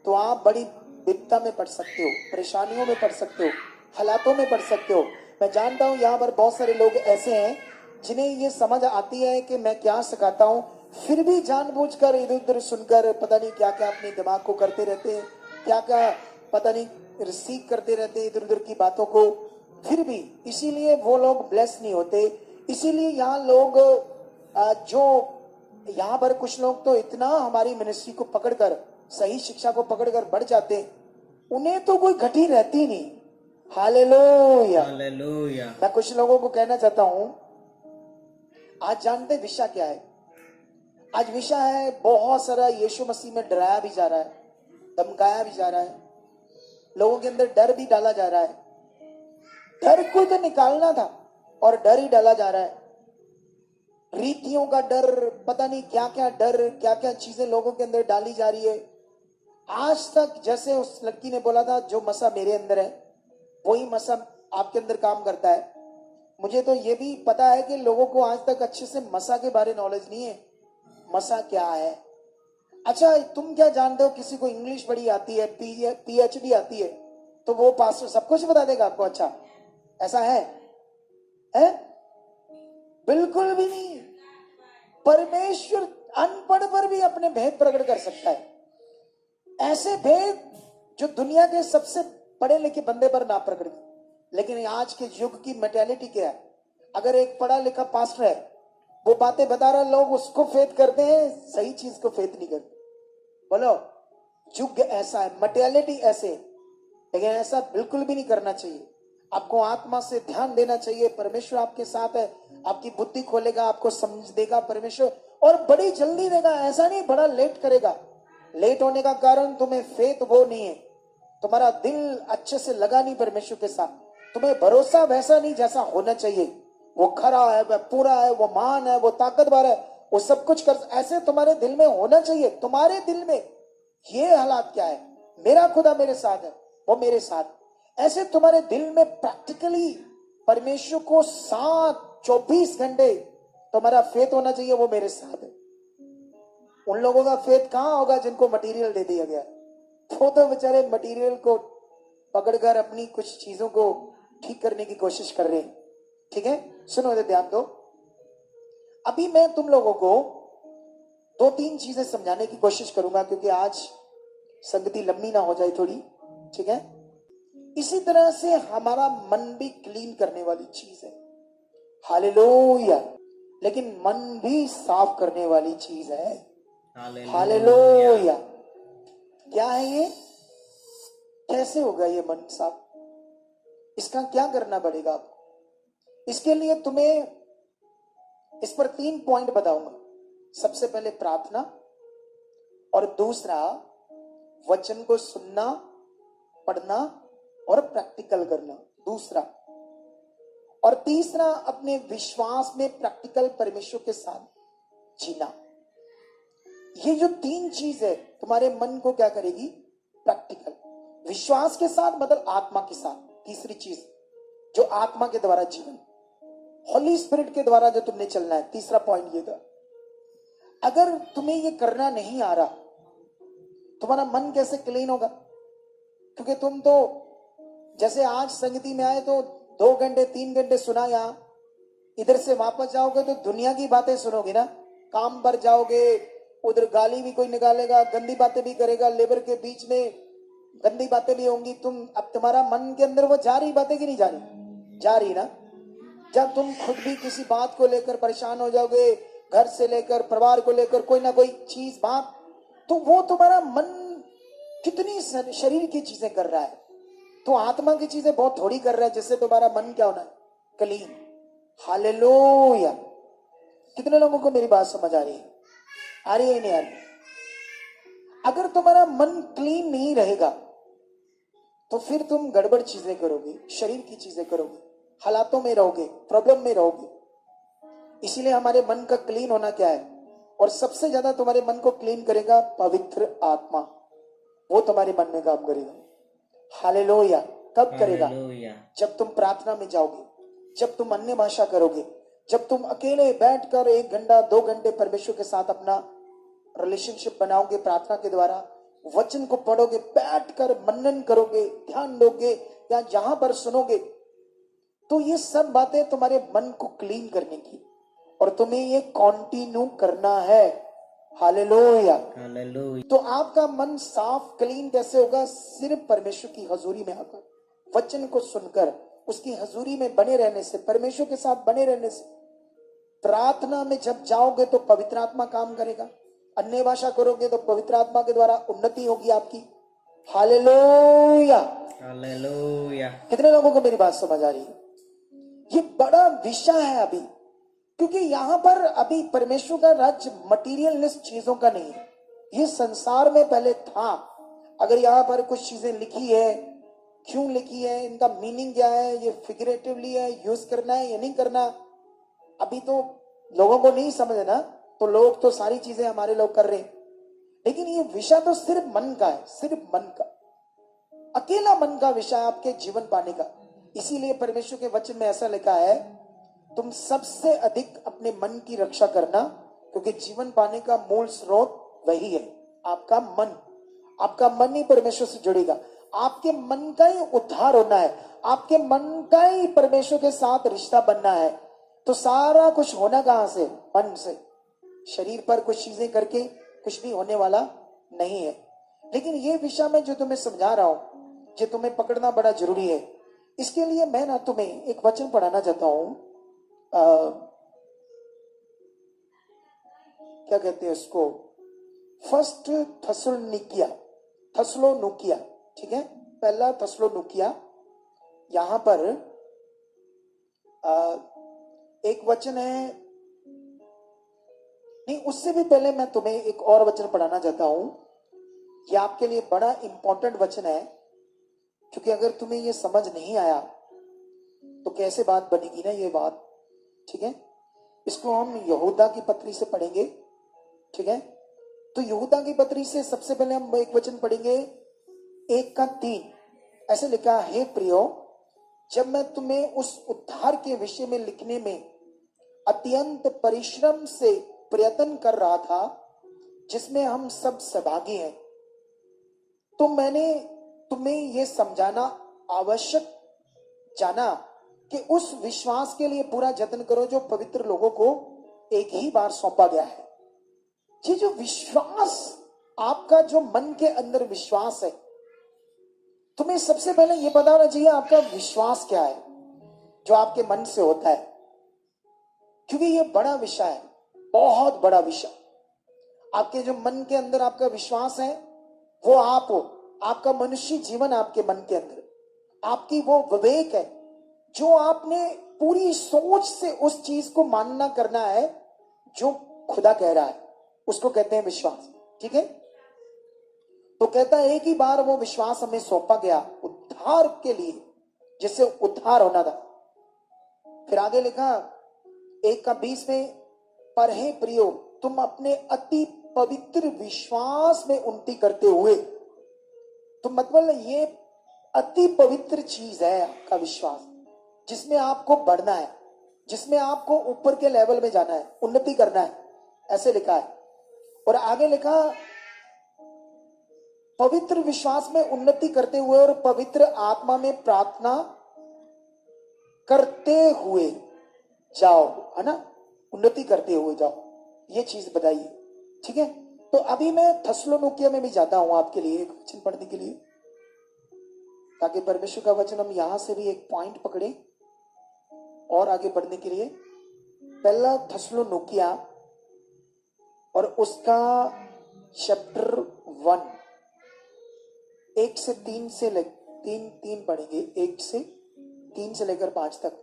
तो आप बड़ी विपदा में पड़ सकते हो, परेशानियों में पड़ सकते हो, हालातों में पड़ सकते हो। मैं जानता हूं यहाँ पर बहुत सारे लोग ऐसे हैं जिन्हें ये समझ आती है कि मैं क्या सिखाता हूं, फिर भी जानबूझकर इधर उधर सुनकर पता नहीं क्या क्या अपने दिमाग को करते रहते हैं, क्या क्या पता नहीं रिसीव करते रहते हैं इधर उधर की बातों को, फिर भी इसीलिए वो लोग ब्लेस नहीं होते। इसीलिए यहाँ लोग जो यहाँ पर कुछ लोग तो इतना हमारी मिनिस्ट्री को पकड़कर, सही शिक्षा को पकड़कर बढ़ जाते हैं, उन्हें तो कोई घटी रहती नहीं। Hallelujah, hallelujah. मैं कुछ लोगों को कहना चाहता हूं, आज जानते विषय क्या है? आज विषय है बहुत सारा यीशु मसीह में डराया भी जा रहा है, धमकाया भी जा रहा है, लोगों के अंदर डर भी डाला जा रहा है। डर को तो निकालना था और डर ही डाला जा रहा है। रीतियों का डर, पता नहीं क्या क्या डर, क्या क्या चीजें लोगों के अंदर डाली जा रही है। आज तक जैसे उस लड़की ने बोला था, जो मसा मेरे अंदर है वही मसा आपके अंदर काम करता है। मुझे तो ये भी पता है कि लोगों को आज तक अच्छे से मसा के बारे नॉलेज नहीं है, मसा क्या है। अच्छा, तुम क्या जानते हो? किसी को इंग्लिश बड़ी आती है, PhD आती है, तो वो पास्टर सब कुछ बता देगा आपको। अच्छा, ऐसा है? बिल्कुल भी नहीं। परमेश्वर अनपढ़ पर भी अपने भेद प्रकट कर सकता है, ऐसे भेद जो दुनिया के सबसे पढ़े लिखे बंदे पर ना प्रकट। लेकिन आज के युग की मेंटालिटी क्या है? अगर एक पढ़ा लिखा पास्टर है, वो बातें बता रहा, लोग उसको फेथ करते हैं, सही चीज को फेथ नहीं करते। बोलो, युग ऐसा है, मेंटालिटी ऐसे। लेकिन ऐसा बिल्कुल भी नहीं करना चाहिए। आपको आत्मा से ध्यान देना चाहिए। परमेश्वर आपके साथ है, आपकी बुद्धि खोलेगा, आपको समझ देगा परमेश्वर, और बड़ी जल्दी देगा, ऐसा नहीं बड़ा लेट करेगा। लेट होने का कारण तुम्हें फेथ वो नहीं है, तुम्हारा दिल अच्छे से लगा नहीं परमेश्वर के साथ, तुम्हें भरोसा वैसा नहीं जैसा होना चाहिए। वो खरा है, वह पूरा है, वो महान है, वो ताकतवर है, वो सब कुछ कर, ऐसे तुम्हारे दिल में होना चाहिए। तुम्हारे दिल में ये हालात क्या है, मेरा खुदा मेरे साथ है, वो मेरे साथ, ऐसे तुम्हारे दिल में प्रैक्टिकली परमेश्वर को 7-24 घंटे तुम्हारा फेथ होना चाहिए, वो मेरे साथ है। उन लोगों का फेथ कहां होगा जिनको मटेरियल दे दिया गया, वो तो बेचारे मटेरियल को पकड़कर अपनी कुछ चीजों को ठीक करने की कोशिश कर रहे हैं। ठीक है, सुनो, ध्यान दो। अभी मैं तुम लोगों को 2-3 चीजें समझाने की कोशिश करूंगा, क्योंकि आज संगति लंबी ना हो जाए थोड़ी। ठीक है, इसी तरह से हमारा मन भी क्लीन करने वाली चीज है, हालेलुया। लेकिन मन भी साफ करने वाली चीज है, हालेलुया। क्या है ये, कैसे होगा ये मन साफ, इसका क्या करना पड़ेगा आपको? इसके लिए तुम्हें इस पर 3 पॉइंट बताऊंगा। सबसे पहले प्रार्थना, और दूसरा वचन को सुनना, पढ़ना और प्रैक्टिकल करना, दूसरा, और तीसरा अपने विश्वास में प्रैक्टिकल परमेश्वर के साथ जीना। ये जो 3 चीज है तुम्हारे मन को क्या करेगी, प्रैक्टिकल, विश्वास के साथ मतलब आत्मा के साथ। तीसरी चीज जो आत्मा के द्वारा जीवन, होली स्पिरिट के द्वारा जो तुमने चलना है। तीसरा पॉइंट ये था, अगर तुम्हें ये करना नहीं आ रहा, तुम्हारा मन कैसे क्लीन होगा? क्योंकि तुम तो जैसे आज संगति में आए तो 2 घंटे 3 घंटे सुना, यहां इधर से वापस जाओगे तो दुनिया की बातें सुनोगे ना, काम पर जाओगे उधर गाली भी कोई निकालेगा, गंदी बातें भी करेगा, लेबर के बीच में गंदी बातें भी होंगी। तुम अब तुम्हारा मन के अंदर वो जा रही बातें कि नहीं जा रही? जा रही ना। जब तुम खुद भी किसी बात को लेकर परेशान हो जाओगे, घर से लेकर परिवार को लेकर कोई ना कोई चीज बात, तो वो तुम्हारा मन कितनी शरीर की चीजें कर रहा है, तो आत्मा की चीजें बहुत थोड़ी कर रहा है, जिससे तुम्हारा मन क्या होना है, क्लीन। हालेलुया। कितने लोगों को मेरी बात समझ आ रही है? आ रही है नहीं आ रही? अगर तुम्हारा मन क्लीन नहीं रहेगा तो फिर तुम गड़बड़ चीजें करोगे, शरीर की चीजें करोगे, हालातों में रहोगे, प्रॉब्लम में रहोगे। इसीलिए हमारे मन का क्लीन होना क्या है, और सबसे ज्यादा तुम्हारे मन को क्लीन करेगा पवित्र आत्मा, वो तुम्हारे मन में काम करेगा। हालेलुया। कब करेगा? जब तुम प्रार्थना में जाओगे, जब तुम अन्य भाषा करोगे, जब तुम अकेले बैठकर 1 घंटा 2 घंटे परमेश्वर के साथ अपना रिलेशनशिप बनाओगे, प्रार्थना के द्वारा वचन को पढ़ोगे, बैठकर मनन करोगे, ध्यान दोगे या जहां पर सुनोगे, तो ये सब बातें तुम्हारे मन को क्लीन करने की, और तुम्हें ये कंटिन्यू करना है। हालेलुया। तो आपका मन साफ क्लीन कैसे होगा? सिर्फ परमेश्वर की हजूरी में आकर, वचन को सुनकर, उसकी हजूरी में बने रहने से, परमेश्वर के साथ बने रहने से। प्रार्थना में जब जाओगे तो पवित्र आत्मा काम करेगा, अन्य भाषा करोगे तो पवित्र आत्मा के द्वारा उन्नति होगी आपकी। हालेलुया। हालेलुया। कितने लोगों को मेरी बात समझ आ रही है? ये बड़ा विषय है अभी, क्योंकि यहां पर अभी परमेश्वर का राज्य मटीरियलिस्ट चीजों का नहीं है। ये संसार में पहले था। अगर यहां पर कुछ चीजें लिखी है, क्यों लिखी है, इनका मीनिंग क्या है, ये फिगरेटिवली है, यूज करना है या नहीं करना, अभी तो लोगों को नहीं समझ ना, तो लोग तो सारी चीजें हमारे लोग कर रहे हैं। लेकिन ये विषय तो सिर्फ मन का है, सिर्फ मन का, अकेला मन का विषय आपके जीवन पाने का। इसीलिए परमेश्वर के वचन में ऐसा लिखा है, तुम सबसे अधिक अपने मन की रक्षा करना, क्योंकि जीवन पाने का मूल स्रोत वही है, आपका मन। आपका मन ही परमेश्वर से जुड़ेगा, आपके मन का ही उद्धार होना है, आपके मन का ही परमेश्वर के साथ रिश्ता बनना है। तो सारा कुछ होना कहां से? मन से। शरीर पर कुछ चीजें करके कुछ भी होने वाला नहीं है। लेकिन ये विषय में जो तुम्हें समझा रहा हूं, ये तुम्हें पकड़ना बड़ा जरूरी है। इसके लिए मैं ना तुम्हें एक वचन पढ़ाना चाहता हूं, क्या कहते हैं उसको, फर्स्ट थस्सलोनिकिया, ठीक है, पहला थस्सलोनिकिया। यहां पर एक वचन है नहीं, उससे भी पहले मैं तुम्हें एक और वचन पढ़ाना चाहता हूं। ये आपके लिए बड़ा इंपॉर्टेंट वचन है, क्योंकि अगर तुम्हें ये समझ नहीं आया तो कैसे बात बनेगी ना ये बात। ठीक है, इसको हम यहूदा की पत्री से पढ़ेंगे। ठीक है, तो यहूदा की पत्री से सबसे पहले हम एक वचन पढ़ेंगे, 1:3। ऐसे लिखा, हे प्रियो, जब मैं तुम्हें उस उद्धार के विषय में लिखने में अत्यंत परिश्रम से प्रयत्न कर रहा था जिसमें हम सब सहभागी हैं, तो मैंने तुम्हें यह समझाना आवश्यक जाना कि उस विश्वास के लिए पूरा जतन करो जो पवित्र लोगों को एक ही बार सौंपा गया है। ये जो विश्वास, आपका जो मन के अंदर विश्वास है, तुम्हें सबसे पहले यह पता होना चाहिए आपका विश्वास क्या है जो आपके मन से होता है, क्योंकि यह बड़ा विषय है, बहुत बड़ा विषय। आपके जो मन के अंदर आपका विश्वास है वो आप हो, आपका मनुष्य जीवन आपके मन के अंदर, आपकी वो विवेक है जो आपने पूरी सोच से उस चीज को मानना करना है जो खुदा कह रहा है, उसको कहते हैं विश्वास। ठीक है, तो कहता है एक ही बार वो विश्वास हमें सौंपा गया उद्धार के लिए, जिससे उद्धार होना था। फिर आगे लिखा 1:20 में, पर हे प्रियो, तुम अपने अति पवित्र विश्वास में उन्नति करते हुए, तो मतलब ये अति पवित्र चीज है आपका विश्वास, जिसमें आपको बढ़ना है, जिसमें आपको ऊपर के लेवल में जाना है, उन्नति करना है, ऐसे लिखा है। और आगे लिखा, पवित्र विश्वास में उन्नति करते हुए और पवित्र आत्मा में प्रार्थना करते हुए जाओ, है ना, उन्नति करते हुए जाओ, ये चीज बताइए। ठीक है, तो अभी मैं थस्सलुनीकियों में भी जाता हूं आपके लिए एक वचन पढ़ने के लिए, ताकि परमेश्वर का वचन हम यहां से भी एक पॉइंट पकड़े और आगे बढ़ने के लिए। पहला थस्सलुनीकियों और उसका चैप्टर 1, 1 से 3 से 3 पढ़ेंगे, 1 से 3 से लेकर 5 तक।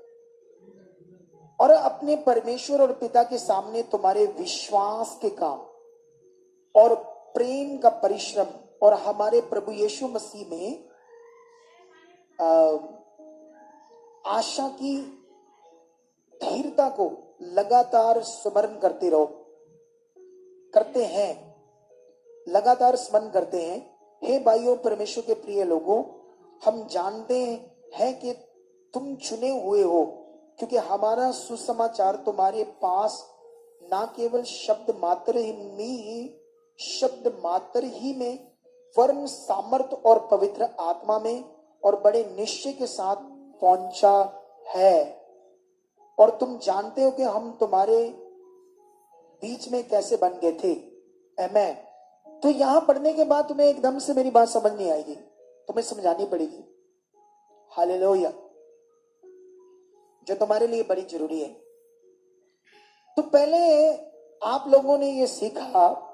और अपने परमेश्वर और पिता के सामने तुम्हारे विश्वास के काम और प्रेम का परिश्रम और हमारे प्रभु यीशु मसीह में आशा की धीरता को लगातार स्मरण करते रहो, करते हैं, लगातार स्मरण करते हैं। हे भाइयों, परमेश्वर के प्रिय लोगों, हम जानते हैं कि तुम चुने हुए हो, क्योंकि हमारा सुसमाचार तुम्हारे पास ना केवल शब्द मात्र ही में वरन सामर्थ और पवित्र आत्मा में और बड़े निश्चय के साथ पहुंचा है। और तुम जानते हो कि हम तुम्हारे बीच में कैसे बन गए थे। आमीन। तो यहां पढ़ने के बाद तुम्हें एकदम से मेरी बात समझ नहीं आएगी, तुम्हें समझानी पड़ेगी। हालेलुया, जो तुम्हारे लिए बड़ी जरूरी है। तो पहले आप लोगों ने ये सीखा,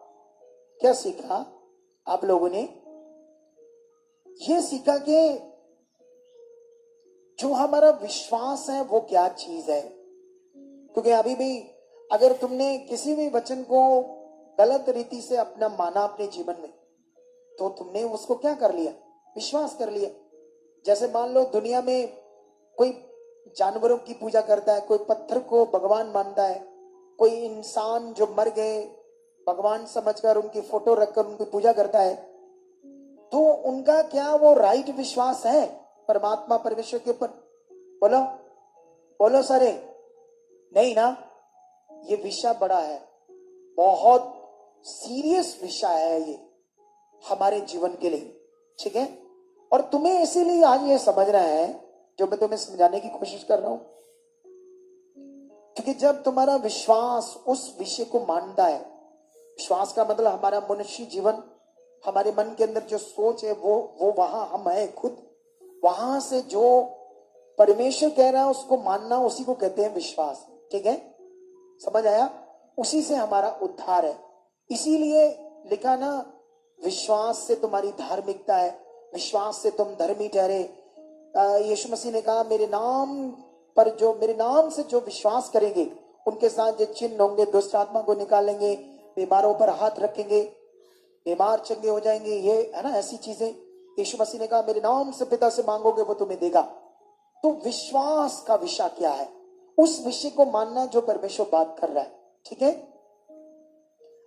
क्या सीखा? आप लोगों ने ये सीखा कि जो हमारा विश्वास है वो क्या चीज है। क्योंकि अभी भी अगर तुमने किसी भी वचन को गलत रीति से अपना माना अपने जीवन में, तो तुमने उसको क्या कर लिया? विश्वास कर लिया। जैसे मान लो दुनिया में कोई जानवरों की पूजा करता है, कोई पत्थर को भगवान मानता है, कोई इंसान जो मर गए भगवान समझकर उनकी फोटो रखकर उनकी पूजा करता है, तो उनका क्या वो राइट विश्वास है परमात्मा परमेश्वर के ऊपर? बोलो बोलो सारे, नहीं ना। ये विषय बड़ा है, बहुत सीरियस विषय है ये हमारे जीवन के लिए। ठीक है, और तुम्हें इसीलिए आज ये समझना है जो मैं तुम्हें समझाने की कोशिश कर रहा हूं, क्योंकि जब तुम्हारा विश्वास उस विषय को मानता है, विश्वास का मतलब हमारा मनुष्य जीवन, हमारे मन के अंदर जो सोच है वो वहां हम है खुद, वहां से जो परमेश्वर कह रहा है उसको मानना, उसी को कहते हैं विश्वास। ठीक है, समझ आया? उसी से हमारा उद्धार है। इसीलिए लिखा ना, विश्वास से तुम्हारी धार्मिकता है, विश्वास से तुम धर्मी ठहरे। यीशु मसीह ने कहा, मेरे नाम से जो विश्वास करेंगे उनके साथ ये चिन्ह होंगे, दुष्ट आत्मा को निकालेंगे, बीमारों पर हाथ रखेंगे, बीमार चंगे हो जाएंगे, ये है ना ऐसी चीजें। यीशु मसीह ने कहा मेरे नाम से पिता से मांगोगे वो तुम्हें देगा। तो विश्वास का विषय क्या है? उस विषय को मानना जो परमेश्वर बात कर रहा है, ठीक है।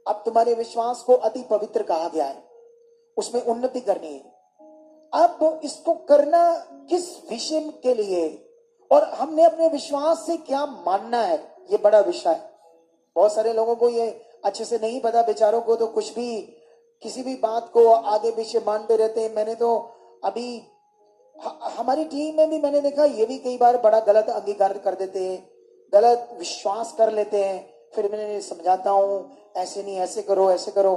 अब तुम्हारे विश्वास को अति पवित्र कहा गया है, उसमें उन्नति करनी है। अब इसको करना किस विषय के लिए, और हमने अपने विश्वास से क्या मानना है, ये बड़ा विषय है। बहुत सारे लोगों को ये अच्छे से नहीं पता, बेचारों को तो कुछ भी किसी भी बात को आगे पीछे मानते रहते हैं। मैंने तो अभी हमारी टीम में भी मैंने देखा, ये भी कई बार बड़ा गलत अंगीकार कर देते हैं, गलत विश्वास कर लेते हैं। फिर मैंने समझाता हूं ऐसे नहीं, ऐसे करो, ऐसे करो,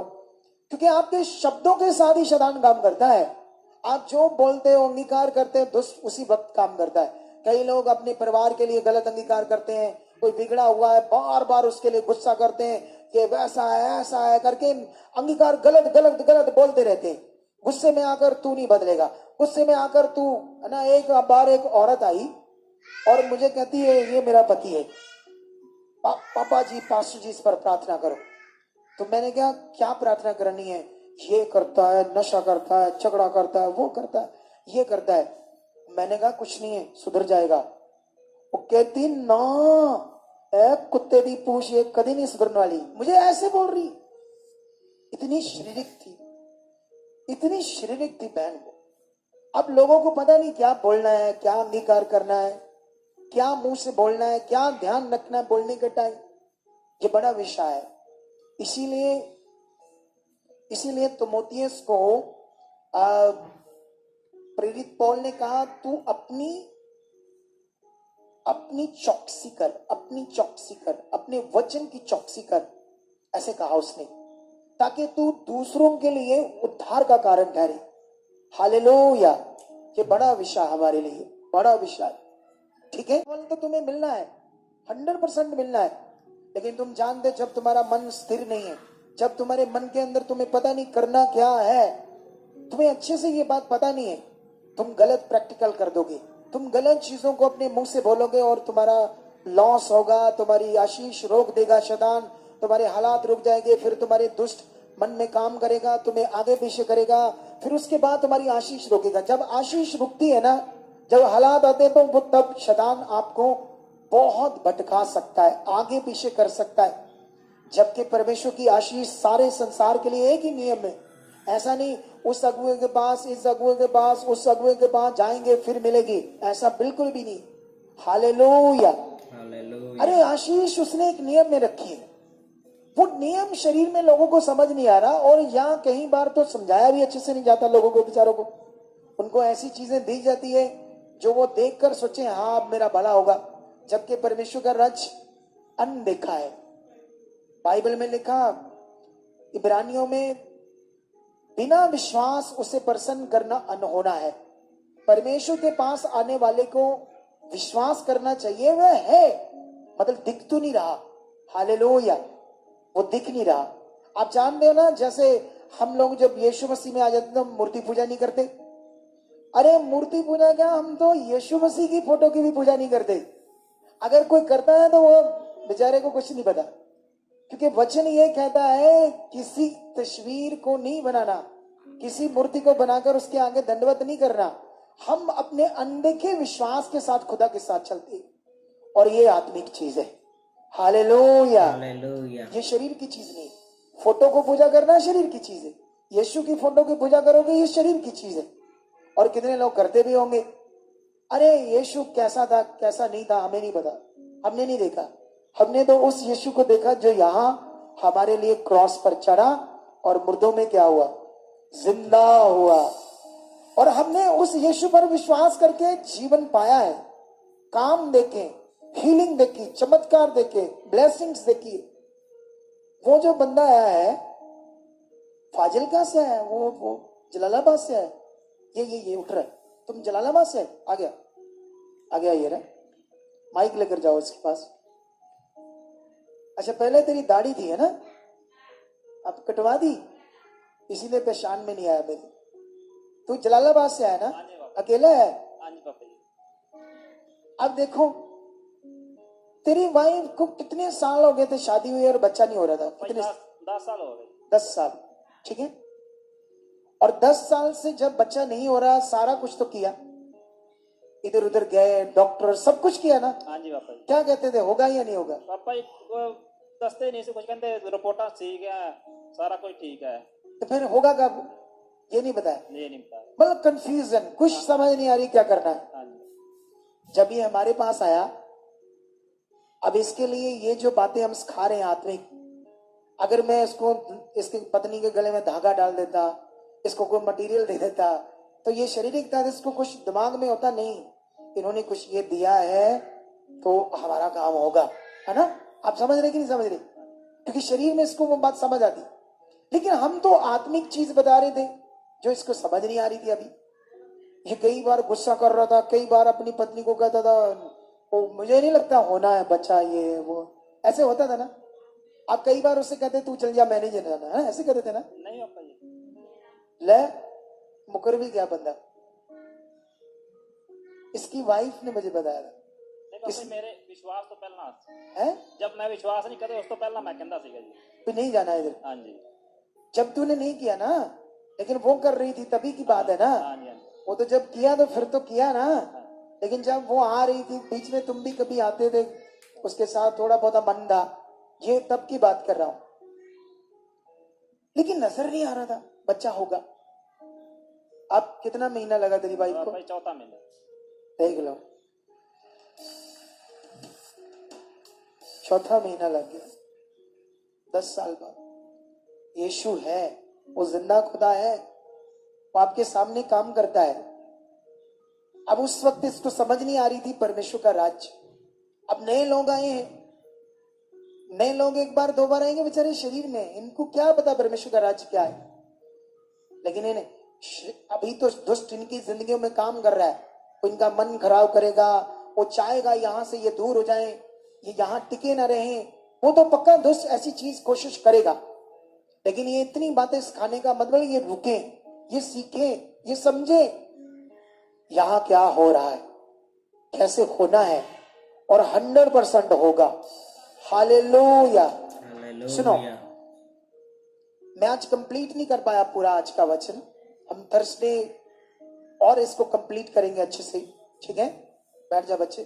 क्योंकि आपके शब्दों के साथ ही शैतान काम करता है। आप जो बोलते हो, अंगीकार करते हैं, दुष्ट उसी वक्त काम करता है। कई लोग अपने परिवार के लिए गलत अंगीकार करते हैं, कोई बिगड़ा हुआ है बार बार उसके लिए गुस्सा करते हैं कि वैसा है ऐसा है करके अंगीकार गलत गलत गलत बोलते रहते हैं। गुस्से में आकर तू नहीं बदलेगा, गुस्से में आकर तू, है ना। एक बार एक औरत आई और मुझे कहती है ये मेरा पति है, पापा जी पास्टर जी इस पर प्रार्थना करो। तो मैंने कहा क्या प्रार्थना करनी है? ये करता है, नशा करता है, झगड़ा करता है, वो करता है, ये करता है। मैंने कहा कुछ नहीं है, सुधर जाएगा। वो कहती ना ए कुत्ते दी पूछ, ये कभी नहीं सुधरने वाली। मुझे ऐसे बोल रही, इतनी शारीरिक थी, इतनी शारीरिक थी बहन को। अब लोगों को पता नहीं क्या बोलना है, क्या अंगीकार करना है, क्या मुंह से बोलना है, क्या ध्यान रखना है बोलने के टाइम। ये बड़ा विषय है। इसीलिए तिमोथियस को प्रेरित पौल ने कहा तू अपनी चौकसी कर, अपनी चौकसी कर, अपने वचन की चौकसी कर, ऐसे कहा उसने, ताकि तू दूसरों के लिए उद्धार का कारण ठहरे। हालेलुया। ये बड़ा विषय हमारे लिए, बड़ा विषय, ठीक है। फल तो तुम्हें मिलना है, 100% मिलना है, लेकिन तुम जानते जब तुम्हारा मन स्थिर नहीं है, जब तुम्हारे मन के अंदर तुम्हें पता नहीं करना क्या है, तुम्हें अच्छे से ये बात पता नहीं है, तुम गलत प्रैक्टिकल कर दोगे, तुम गलत चीजों को अपने मुंह से बोलोगे और तुम्हारा लॉस होगा, तुम्हारी आशीष रोक देगा शैतान, तुम्हारे हालात रुक जाएंगे, फिर तुम्हारे दुष्ट मन में काम करेगा, तुम्हें आगे पीछे करेगा, फिर उसके बाद तुम्हारी आशीष रोकेगा। जब आशीष रुकती है ना, जब हालात आते हैं, तो वो तब शैतान आपको बहुत भटका सकता है, आगे पीछे कर सकता है। जबकि परमेश्वर की आशीष सारे संसार के लिए एक ही नियम है। ऐसा नहीं उस अगुए के पास, इस अगुए के पास, उस अगुए के पास जाएंगे फिर मिलेगी, ऐसा बिल्कुल भी नहीं। हालेलुया। हालेलुया। अरे आशीष उसने एक नियम में रखी है, वो नियम शरीर में लोगों को समझ नहीं आ रहा, और यहाँ कई बार तो समझाया भी अच्छे से नहीं जाता लोगों को, बेचारों को। उनको ऐसी चीजें दी जाती है जो वो देखकर सोचे हाँ अब मेरा भला होगा, जबकि परमेश्वर का राज अनदेखा है। बाइबल में लिखा, इब्रानियों में, बिना विश्वास उसे प्रसन्न करना अनहोना है। परमेश्वर के पास आने वाले को विश्वास करना चाहिए, वह है, मतलब दिख तो नहीं रहा। हालेलुया। वो दिख नहीं रहा। आप जानते हो ना, जैसे हम लोग जब यीशु मसीह में आ जाते तो मूर्ति पूजा नहीं करते। अरे मूर्ति पूजा क्या, हम तो यीशु मसीह की फोटो की भी पूजा नहीं करते। अगर कोई करता है तो वो बेचारे को कुछ नहीं पता, क्योंकि वचन ये कहता है किसी तस्वीर को नहीं बनाना, किसी मूर्ति को बनाकर उसके आगे दंडवत नहीं करना। हम अपने अनदेखे विश्वास के साथ खुदा के साथ चलते, और ये आत्मिक चीज है। हालेलुया। हालेलुया। ये शरीर की चीज नहीं। फोटो को पूजा करना शरीर की चीज है। यीशु की फोटो की पूजा करोगे, ये शरीर की चीज है। और कितने लोग करते भी होंगे। अरे यीशु कैसा था कैसा नहीं था हमें नहीं पता, हमने नहीं देखा। हमने तो उस यीशु को देखा जो यहाँ हमारे लिए क्रॉस पर चढ़ा और मुर्दों में क्या हुआ, जिंदा हुआ। और हमने उस यीशु पर विश्वास करके जीवन पाया है, काम देखे, हीलिंग देखी, चमत्कार देखे, ब्लेसिंग्स देखी। वो जो बंदा आया है फाजिलका से है, वो जलालाबाद से है, ये उठ रहा है, तुम जलालाबाद से आ गया ये रहा, माइक लेकर जाओ इसके पास। अच्छा पहले तेरी दाढ़ी थी है ना, अब कटवा दी, इसीलिए पहचान में नहीं आया मेरी। तू जलालाबाद से आया ना, अकेला है। अब देखो तेरी वाइफ को कितने साल हो गए थे शादी हुई और बच्चा नहीं हो रहा था? कितने? 10 साल हो गए। 10 साल, ठीक है। और 10 साल से जब बच्चा नहीं हो रहा, सारा कुछ तो किया, इधर उधर गए, डॉक्टर सब कुछ किया ना? हाँ जी पापा जी। क्या कहते थे, होगा या नहीं होगा? पापा जी वो दसते नहीं से कुछ कहते रिपोर्टा ठीक है, सारा कुछ ठीक है। तो फिर होगा कब, ये नहीं बताया? ये नहीं पता। मतलब कंफ्यूजन, कुछ समझ नहीं आ रही क्या करना है। हाँ जी। जब ये हमारे पास आया, अब इसके लिए ये जो बातें हम सिखा रहे हैं आत्मिक, अगर मैं इसको, इसकी पत्नी के गले में धागा डाल देता, इसको कोई मटेरियल दे देता, तो ये शारीरिक था, इसको कुछ दिमाग में होता नहीं, इन्होंने कुछ ये दिया है तो हमारा काम होगा, है ना? आप समझ रहे कि नहीं समझ रहे? क्योंकि शरीर में इसको वो बात समझ आती, लेकिन हम तो आत्मिक चीज बता रहे थे जो इसको समझ नहीं आ रही थी। अभी ये कई बार गुस्सा कर रहा था, कई बार अपनी पत्नी को कहता था ओ मुझे नहीं लगता होना है बच्चा, ये वो ऐसे होता था ना। आप कई बार उससे कहते तू चल जा, मैं नहीं जाना है, ऐसे कहते थे ना? नहीं पापा जी। ले मुकर भी गया बंदा। इसकी वाइफ ने मुझे बताया था। नहीं पापा जी, मेरे विश्वास तो पहला है, जब मैं विश्वास नहीं करता उस तो पहला मैं कहता सीगा जी। भी नहीं जाना है इधर। हाँ जी। जब तूने नहीं किया ना, लेकिन वो कर रही थी तभी की बात है ना। हाँ जी। हाँ जी। वो तो जब किया तो फिर तो किया ना, लेकिन जब वो आ रही थी बीच में, तुम भी कभी आते थे, उसके साथ थोड़ा बहुत मन था, ये तब की बात कर रहा हूं। लेकिन नजर नहीं आ रहा था बच्चा होगा। अब कितना महीना लगा तेरी वाइफ को? पापा जी चौथा महीना। देख लो, चौथा महीना लग गया। 10 साल बाद यीशु है, वो जिंदा खुदा है, वो आपके सामने काम करता है। अब उस वक्त इसको समझ नहीं आ रही थी परमेश्वर का राज्य। अब नए लोग आए हैं, नए लोग एक बार दो बार आएंगे बेचारे शरीर में, इनको क्या पता परमेश्वर का राज्य क्या है। लेकिन इन्हें अभी तो दुष्ट इनकी जिंदगियों में काम कर रहा है, वो इनका मन खराब करेगा, वो चाहेगा यहां से ये दूर हो जाए, ये यहां टिके ना रहे, वो तो पक्का दुष्ट ऐसी चीज कोशिश करेगा। लेकिन ये इतनी बातें सिखाने का मतलब ये रुके, ये सीखे, ये समझे यहां क्या हो रहा है, कैसे होना है, और 100% होगा। हालेलुया। सुनो, मैं आज कंप्लीट नहीं कर पाया पूरा आज का वचन, हम थर्सडे और इसको कंप्लीट करेंगे अच्छे से, ठीक है? बैठ जा बच्चे।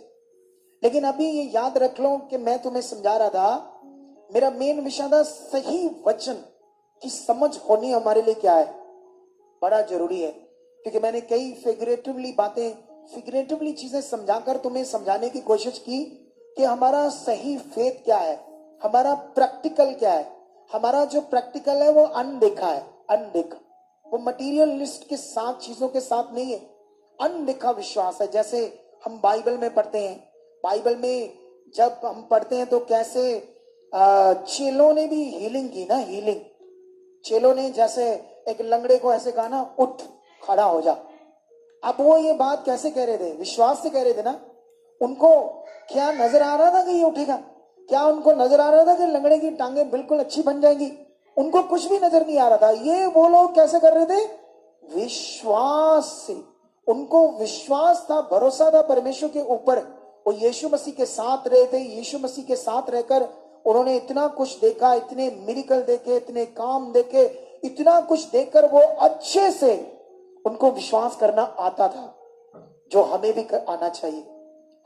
लेकिन अभी ये याद रख लो कि मैं तुम्हें समझा रहा था, मेरा मेन विषय था सही वचन की समझ होनी हमारे लिए क्या है, बड़ा जरूरी है। क्योंकि मैंने कई फिगरेटिवली बातें, फिगरेटिवली चीजें समझाकर तुम्हें समझाने की कोशिश की कि हमारा सही फेथ क्या है, हमारा प्रैक्टिकल क्या है। हमारा जो प्रैक्टिकल है वो अनदेखा है, अनदेखा, वो मटीरियलिस्ट के साथ, चीजों के साथ नहीं है, अनदेखा विश्वास है। जैसे हम बाइबल में पढ़ते हैं, बाइबल में जब हम पढ़ते हैं तो कैसे चेलों ने भी हीलिंग की ना, हीलिंग। चेलों ने जैसे एक लंगड़े को ऐसे कहा ना, उठ खड़ा हो जा। अब वो ये बात कैसे कह रहे थे? विश्वास से कह रहे थे ना। उनको क्या नजर आ रहा था कि ये उठेगा? क्या उनको नजर आ रहा था कि लंगड़े की टांगें बिल्कुल अच्छी बन जाएंगी? उनको कुछ भी नजर नहीं आ रहा था। ये वो लोग कैसे कर रहे थे? विश्वास से। उनको विश्वास था, भरोसा था परमेश्वर के ऊपर। वो यीशु मसीह के साथ रहे थे, यीशु मसीह के साथ रहकर उन्होंने इतना कुछ देखा, इतने मिरेकल देखे, इतने काम देखे, इतना कुछ देखकर वो अच्छे से उनको विश्वास करना आता था, जो हमें भी आना चाहिए।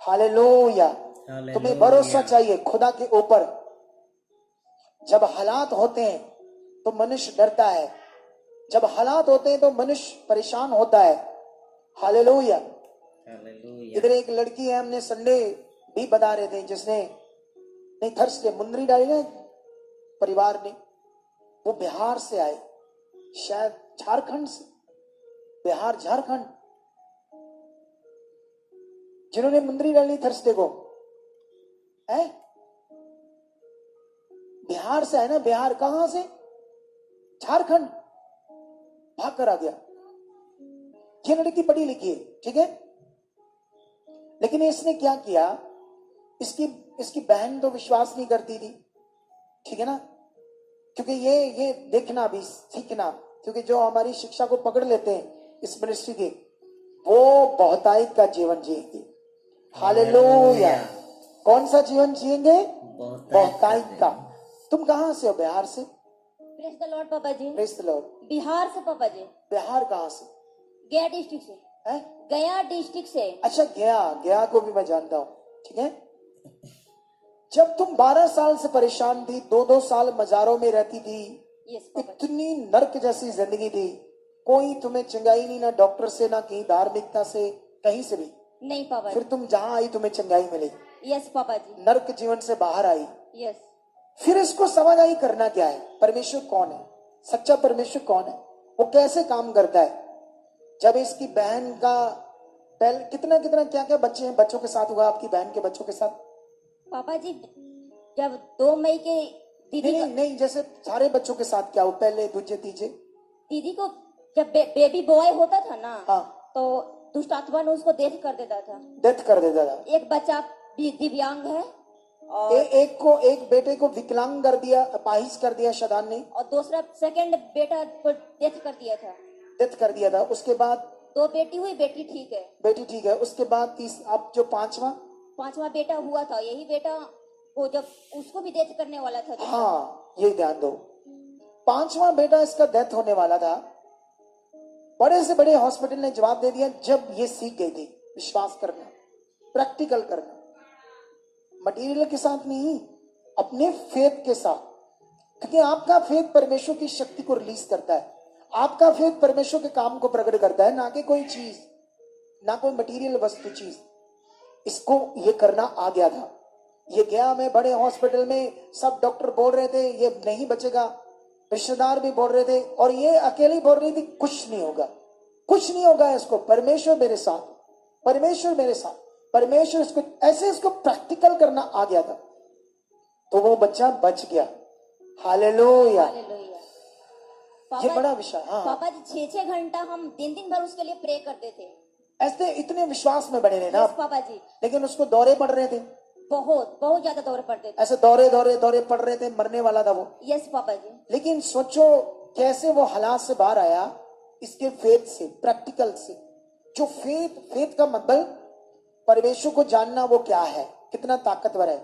हालेलुया। तुम्हें भरोसा चाहिए खुदा के ऊपर। जब हालात होते हैं तो मनुष्य डरता है, जब हालात होते हैं तो मनुष्य परेशान होता है। हालेलुया। इधर एक लड़की है, हमने संडे भी बता रहे थे, जिसने नहीं थर्सडे मुंदरी डाली ना परिवार ने, वो बिहार से आए, शायद झारखंड से, बिहार झारखंड, जिन्होंने मुंदरी डाली थर्सडे को है, बिहार से है ना। बिहार कहां से? झारखंड। भाग कर आ गया। ये लड़की पढ़ी लिखी है, ठीक है, लेकिन इसने क्या किया, इसकी बहन तो विश्वास नहीं करती थी, ठीक है ना, क्योंकि ये देखना भी सीखना, क्योंकि जो हमारी शिक्षा को पकड़ लेते हैं इस मिनिस्ट्री के, वो बहुतायत का जीवन जिएंगे। हालेलुया। कौन सा जीवन जिएंगे? बहुतायत का। तुम कहाँ से हो? बिहार से? प्रेस द लॉर्ड पापा ji. Praise the lord. Bihar से पापा जी। बिहार कहाँ से गया डिस्ट्रिक्ट से। है? गया डिस्ट्रिक्ट से। अच्छा, गया। गया को भी मैं जानता हूँ, ठीक है। जब तुम 12 साल से परेशान थी, 2-2 साल मजारों में रहती थी, यस पापा जी। इतनी नर्क जैसी जिंदगी थी, कोई तुम्हें चंगाई नहीं, ना डॉक्टर से, ना कहीं धार्मिकता से, कहीं से भी। नहीं पापा फिर जी। तुम जहां आई तुम्हें चंगाई मिली, यस पापा जी। नर्क जीवन से बाहर आई। यस। फिर इसको समझ आई करना क्या है, परमेश्वर कौन है, सच्चा परमेश्वर कौन है, वो कैसे काम करता है। जब इसकी बहन का पहले कितना कितना क्या क्या बच्चे हैं, बच्चों के साथ हुआ आपकी बहन के बच्चों के साथ? पापा जी जब 2 मई के दीदी नहीं को, नहीं नहीं, जैसे सारे बच्चों के साथ क्या हो, पहले दूसरे तीसरे? दीदी को जब बेबी बॉय होता था ना, हाँ, तो दुष्ट आत्मा ने उसको डेथ कर देता था। डेथ कर देता था। एक बच्चा भी दिव्यांग है और एक बेटे को विकलांग कर दिया, अपाहिज कर दिया शैतान ने, और दूसरा सेकंड बेटा को डेथ कर दिया था। डेथ कर दिया था। उसके बाद 2 बेटी हुई, बेटी ठीक है। बेटी ठीक है। उसके बाद अब जो पांचवा बेटा हुआ था, यही बेटा वो जब उसको भी डेथ करने वाला था। हाँ, ये ध्यान दो, 5वां बेटा इसका डेथ होने वाला था। बड़े से बड़े हॉस्पिटल ने जवाब दे दिया, जब ये सीख गई थी विश्वास करना, प्रैक्टिकल करना, मटेरियल के साथ नहीं, अपने फेथ के साथ। क्योंकि आपका फेथ परमेश्वर की शक्ति को रिलीज करता है, आपका फेथ परमेश्वर के काम को प्रकट करता है, ना कि कोई चीज, ना कोई मटेरियल वस्तु चीज। इसको ये करना आ गया था। ये गया में बड़े हॉस्पिटल में सब डॉक्टर बोल रहे थे ये नहीं बचेगा, रिश्तेदार भी बोल रहे थे, और ये अकेली बोल रही थी कुछ नहीं होगा, कुछ नहीं होगा इसको, परमेश्वर मेरे साथ, परमेश्वर मेरे साथ, परमेश्वर। इसको ऐसे इसको प्रैक्टिकल करना आ गया था, तो वो बच्चा बच गया। हालेलुया। ये बड़ा विषय। हाँ, पापा जी 6-6 घंटा हम दिन भर उसके लिए प्रे करते थे। ऐसे इतने विश्वास में बने रहे ना यस पापा जी। लेकिन उसको दौरे पड़ रहे थे, बहुत बहुत ज्यादा दौरे पड़ते थे। ऐसे दौरे दौरे दौरे पड़ रहे थे, मरने वाला था वो। यस पापा जी। लेकिन सोचो कैसे वो हालात से बाहर आया, इसके फेथ से, प्रैक्टिकल से। जो फेथ का मतलब परमेश्वर को जानना, वो क्या है, कितना ताकतवर है।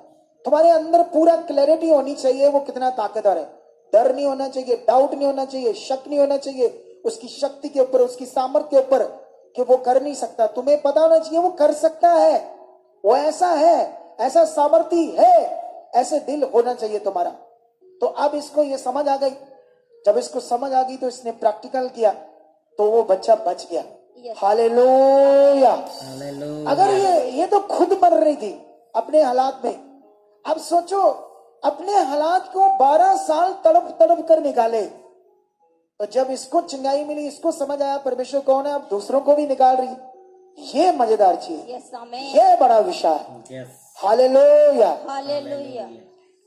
तुम्हारे अंदर पूरा क्लैरिटी होनी चाहिए वो कितना ताकतवर है। डर नहीं होना चाहिए, डाउट नहीं होना चाहिए, शक नहीं होना चाहिए उसकी शक्ति के ऊपर, उसकी सामर्थ्य के ऊपर कि वो कर नहीं सकता। तुम्हें पता होना चाहिए वो कर सकता है, वो ऐसा है, ऐसा सामर्थ्य है, ऐसे दिल होना चाहिए तुम्हारा। तो अब इसको ये समझ आ गई। जब इसको समझ आ गई तो इसने प्रैक्टिकल किया, तो वो बच्चा बच गया। हालेलुया। अगर ये तो खुद मर रही थी अपने हालात में, अब सोचो अपने हालात को 12 साल तड़प तड़प कर निकाले, तो जब इसको चंगाई मिली, इसको समझ आया परमेश्वर कौन है, अब दूसरों को भी निकाल रही। ये मजेदार चीज, ये बड़ा विषय है। Hallelujah, hallelujah.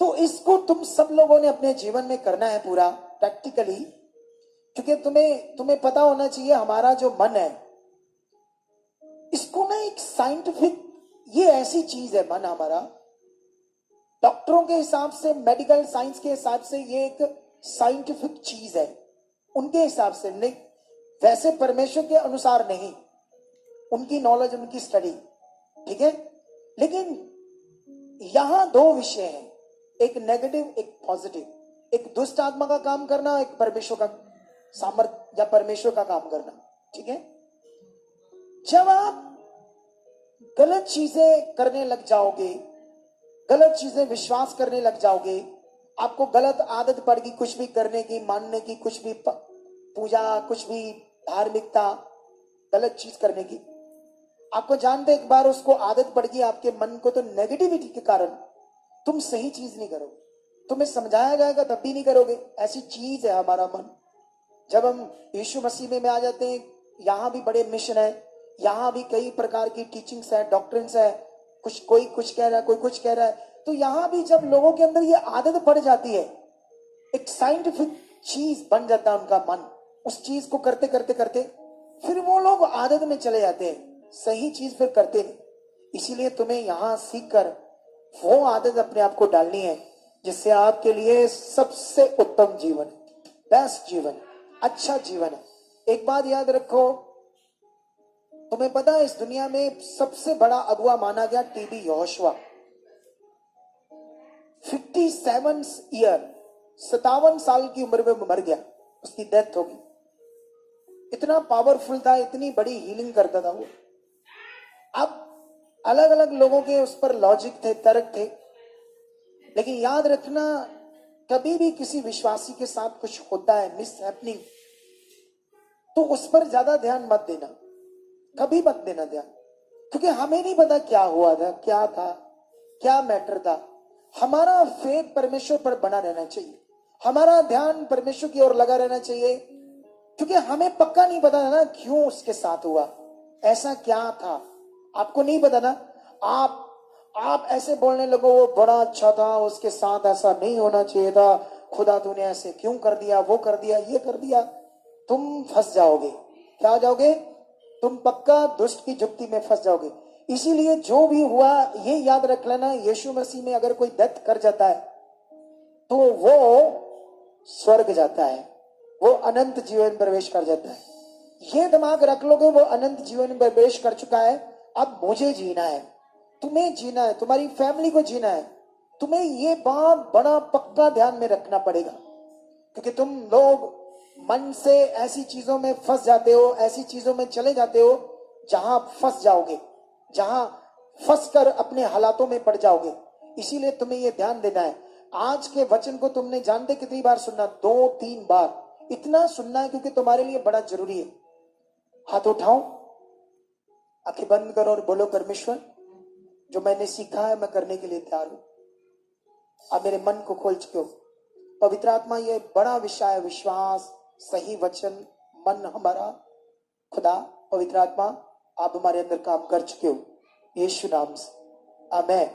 तो इसको तुम सब लोगों ने अपने जीवन में करना है पूरा प्रैक्टिकली, क्योंकि तुम्हें पता होना चाहिए हमारा जो मन है, इसको ना एक साइंटिफिक, ये ऐसी चीज है मन हमारा, डॉक्टरों के हिसाब से, मेडिकल साइंस के हिसाब से ये एक साइंटिफिक चीज है, उनके हिसाब से नहीं, वैसे परमेश्वर के अनुसार नहीं, उनकी नॉलेज, उनकी स्टडी, ठीक है। लेकिन यहां 2 विषय हैं, एक नेगेटिव एक पॉजिटिव, एक दुष्ट आत्मा का काम करना, एक परमेश्वर का सामर्थ्य या परमेश्वर का काम करना, ठीक है। जब आप गलत चीजें करने लग जाओगे, गलत चीजें विश्वास करने लग जाओगे, आपको गलत आदत पड़ेगी कुछ भी करने की, मानने की, कुछ भी पूजा, कुछ भी धार्मिकता, गलत चीज करने की, आपको जानते एक बार उसको आदत पड़ गई आपके मन को, तो नेगेटिविटी के कारण तुम सही चीज नहीं करोगे, तुम्हें समझाया जाएगा तब भी नहीं करोगे। ऐसी चीज है हमारा मन। जब हम यीशु मसीह में आ जाते हैं, यहाँ भी बड़े मिशन है, यहाँ भी कई प्रकार की टीचिंग्स है, डॉक्ट्रिन्स है, कोई कुछ कह रहा है, कोई कुछ कह रहा है, तो यहाँ भी जब लोगों के अंदर ये आदत पड़ जाती है, एक साइंटिफिक चीज बन जाता है उनका मन, उस चीज को करते करते करते फिर वो लोग आदत में चले जाते हैं, सही चीज फिर करते नहीं। इसीलिए तुम्हें यहाँ सीखकर वो आदत अपने आप को डालनी है जिससे आपके लिए सबसे उत्तम जीवन, बेस्ट जीवन, अच्छा जीवन है। एक बात याद रखो, तुम्हें पता है इस दुनिया में सबसे बड़ा अगुवा माना गया टीबी यहोशुआ। 57 ईयर, 57 साल की उम्र में मर गया, उसकी डेथ होगी। इतना पावरफुल था, इतनी बड़ी हीलिंग करता था वो। अब अलग अलग लोगों के उस पर लॉजिक थे, तर्क थे, लेकिन याद रखना, कभी भी किसी विश्वासी के साथ कुछ होता है मिस हैपनिंग, तो उस पर ज्यादा ध्यान मत देना, कभी मत देना ध्यान, क्योंकि हमें नहीं पता क्या हुआ था, क्या था, क्या मैटर था। हमारा फेथ परमेश्वर पर बना रहना चाहिए, हमारा ध्यान परमेश्वर की ओर लगा रहना चाहिए, क्योंकि हमें पक्का नहीं पता ना क्यों उसके साथ हुआ, ऐसा क्या था, आपको नहीं पता ना। आप ऐसे बोलने लगो वो बड़ा अच्छा था, उसके साथ ऐसा नहीं होना चाहिए था, खुदा तूने ऐसे क्यों कर दिया, वो कर दिया, ये कर दिया, तुम फंस जाओगे। क्या हो जाओगे? तुम पक्का दुष्ट की जुक्ति में फंस जाओगे। इसीलिए जो भी हुआ ये याद रख लेना, यीशु मसीह में अगर कोई डेथ कर जाता है तो वो स्वर्ग जाता है, वो अनंत जीवन में प्रवेश कर जाता है। ये दिमाग रख लोगे, वो अनंत जीवन में प्रवेश कर चुका है, अब मुझे जीना है, तुम्हें जीना है, तुम्हारी फैमिली को जीना है। तुम्हें ये बात बड़ा पक्का ध्यान में रखना पड़ेगा, क्योंकि तुम लोग मन से ऐसी चीजों में फंस जाते हो, ऐसी चीजों में चले जाते हो जहां फंस जाओगे, जहां फंस कर अपने हालातों में पड़ जाओगे। इसीलिए तुम्हें ये ध्यान देना है। आज के वचन को तुमने जानते कितनी बार सुनना? 2-3 बार। इतना सुनना है क्योंकि तुम्हारे लिए बड़ा जरूरी है। हाथ उठाओ, आंखें बंद करो और बोलो, परमेश्वर जो मैंने सीखा है मैं करने के लिए तैयार हूं। अब मेरे मन को खोल चुके हो। पवित्र आत्मा, ये बड़ा विषय है, विश्वास, सही वचन, मन हमारा। खुदा पवित्र आत्मा, आप हमारे अंदर काम कर चुके हो, यीशु नाम से, आमीन।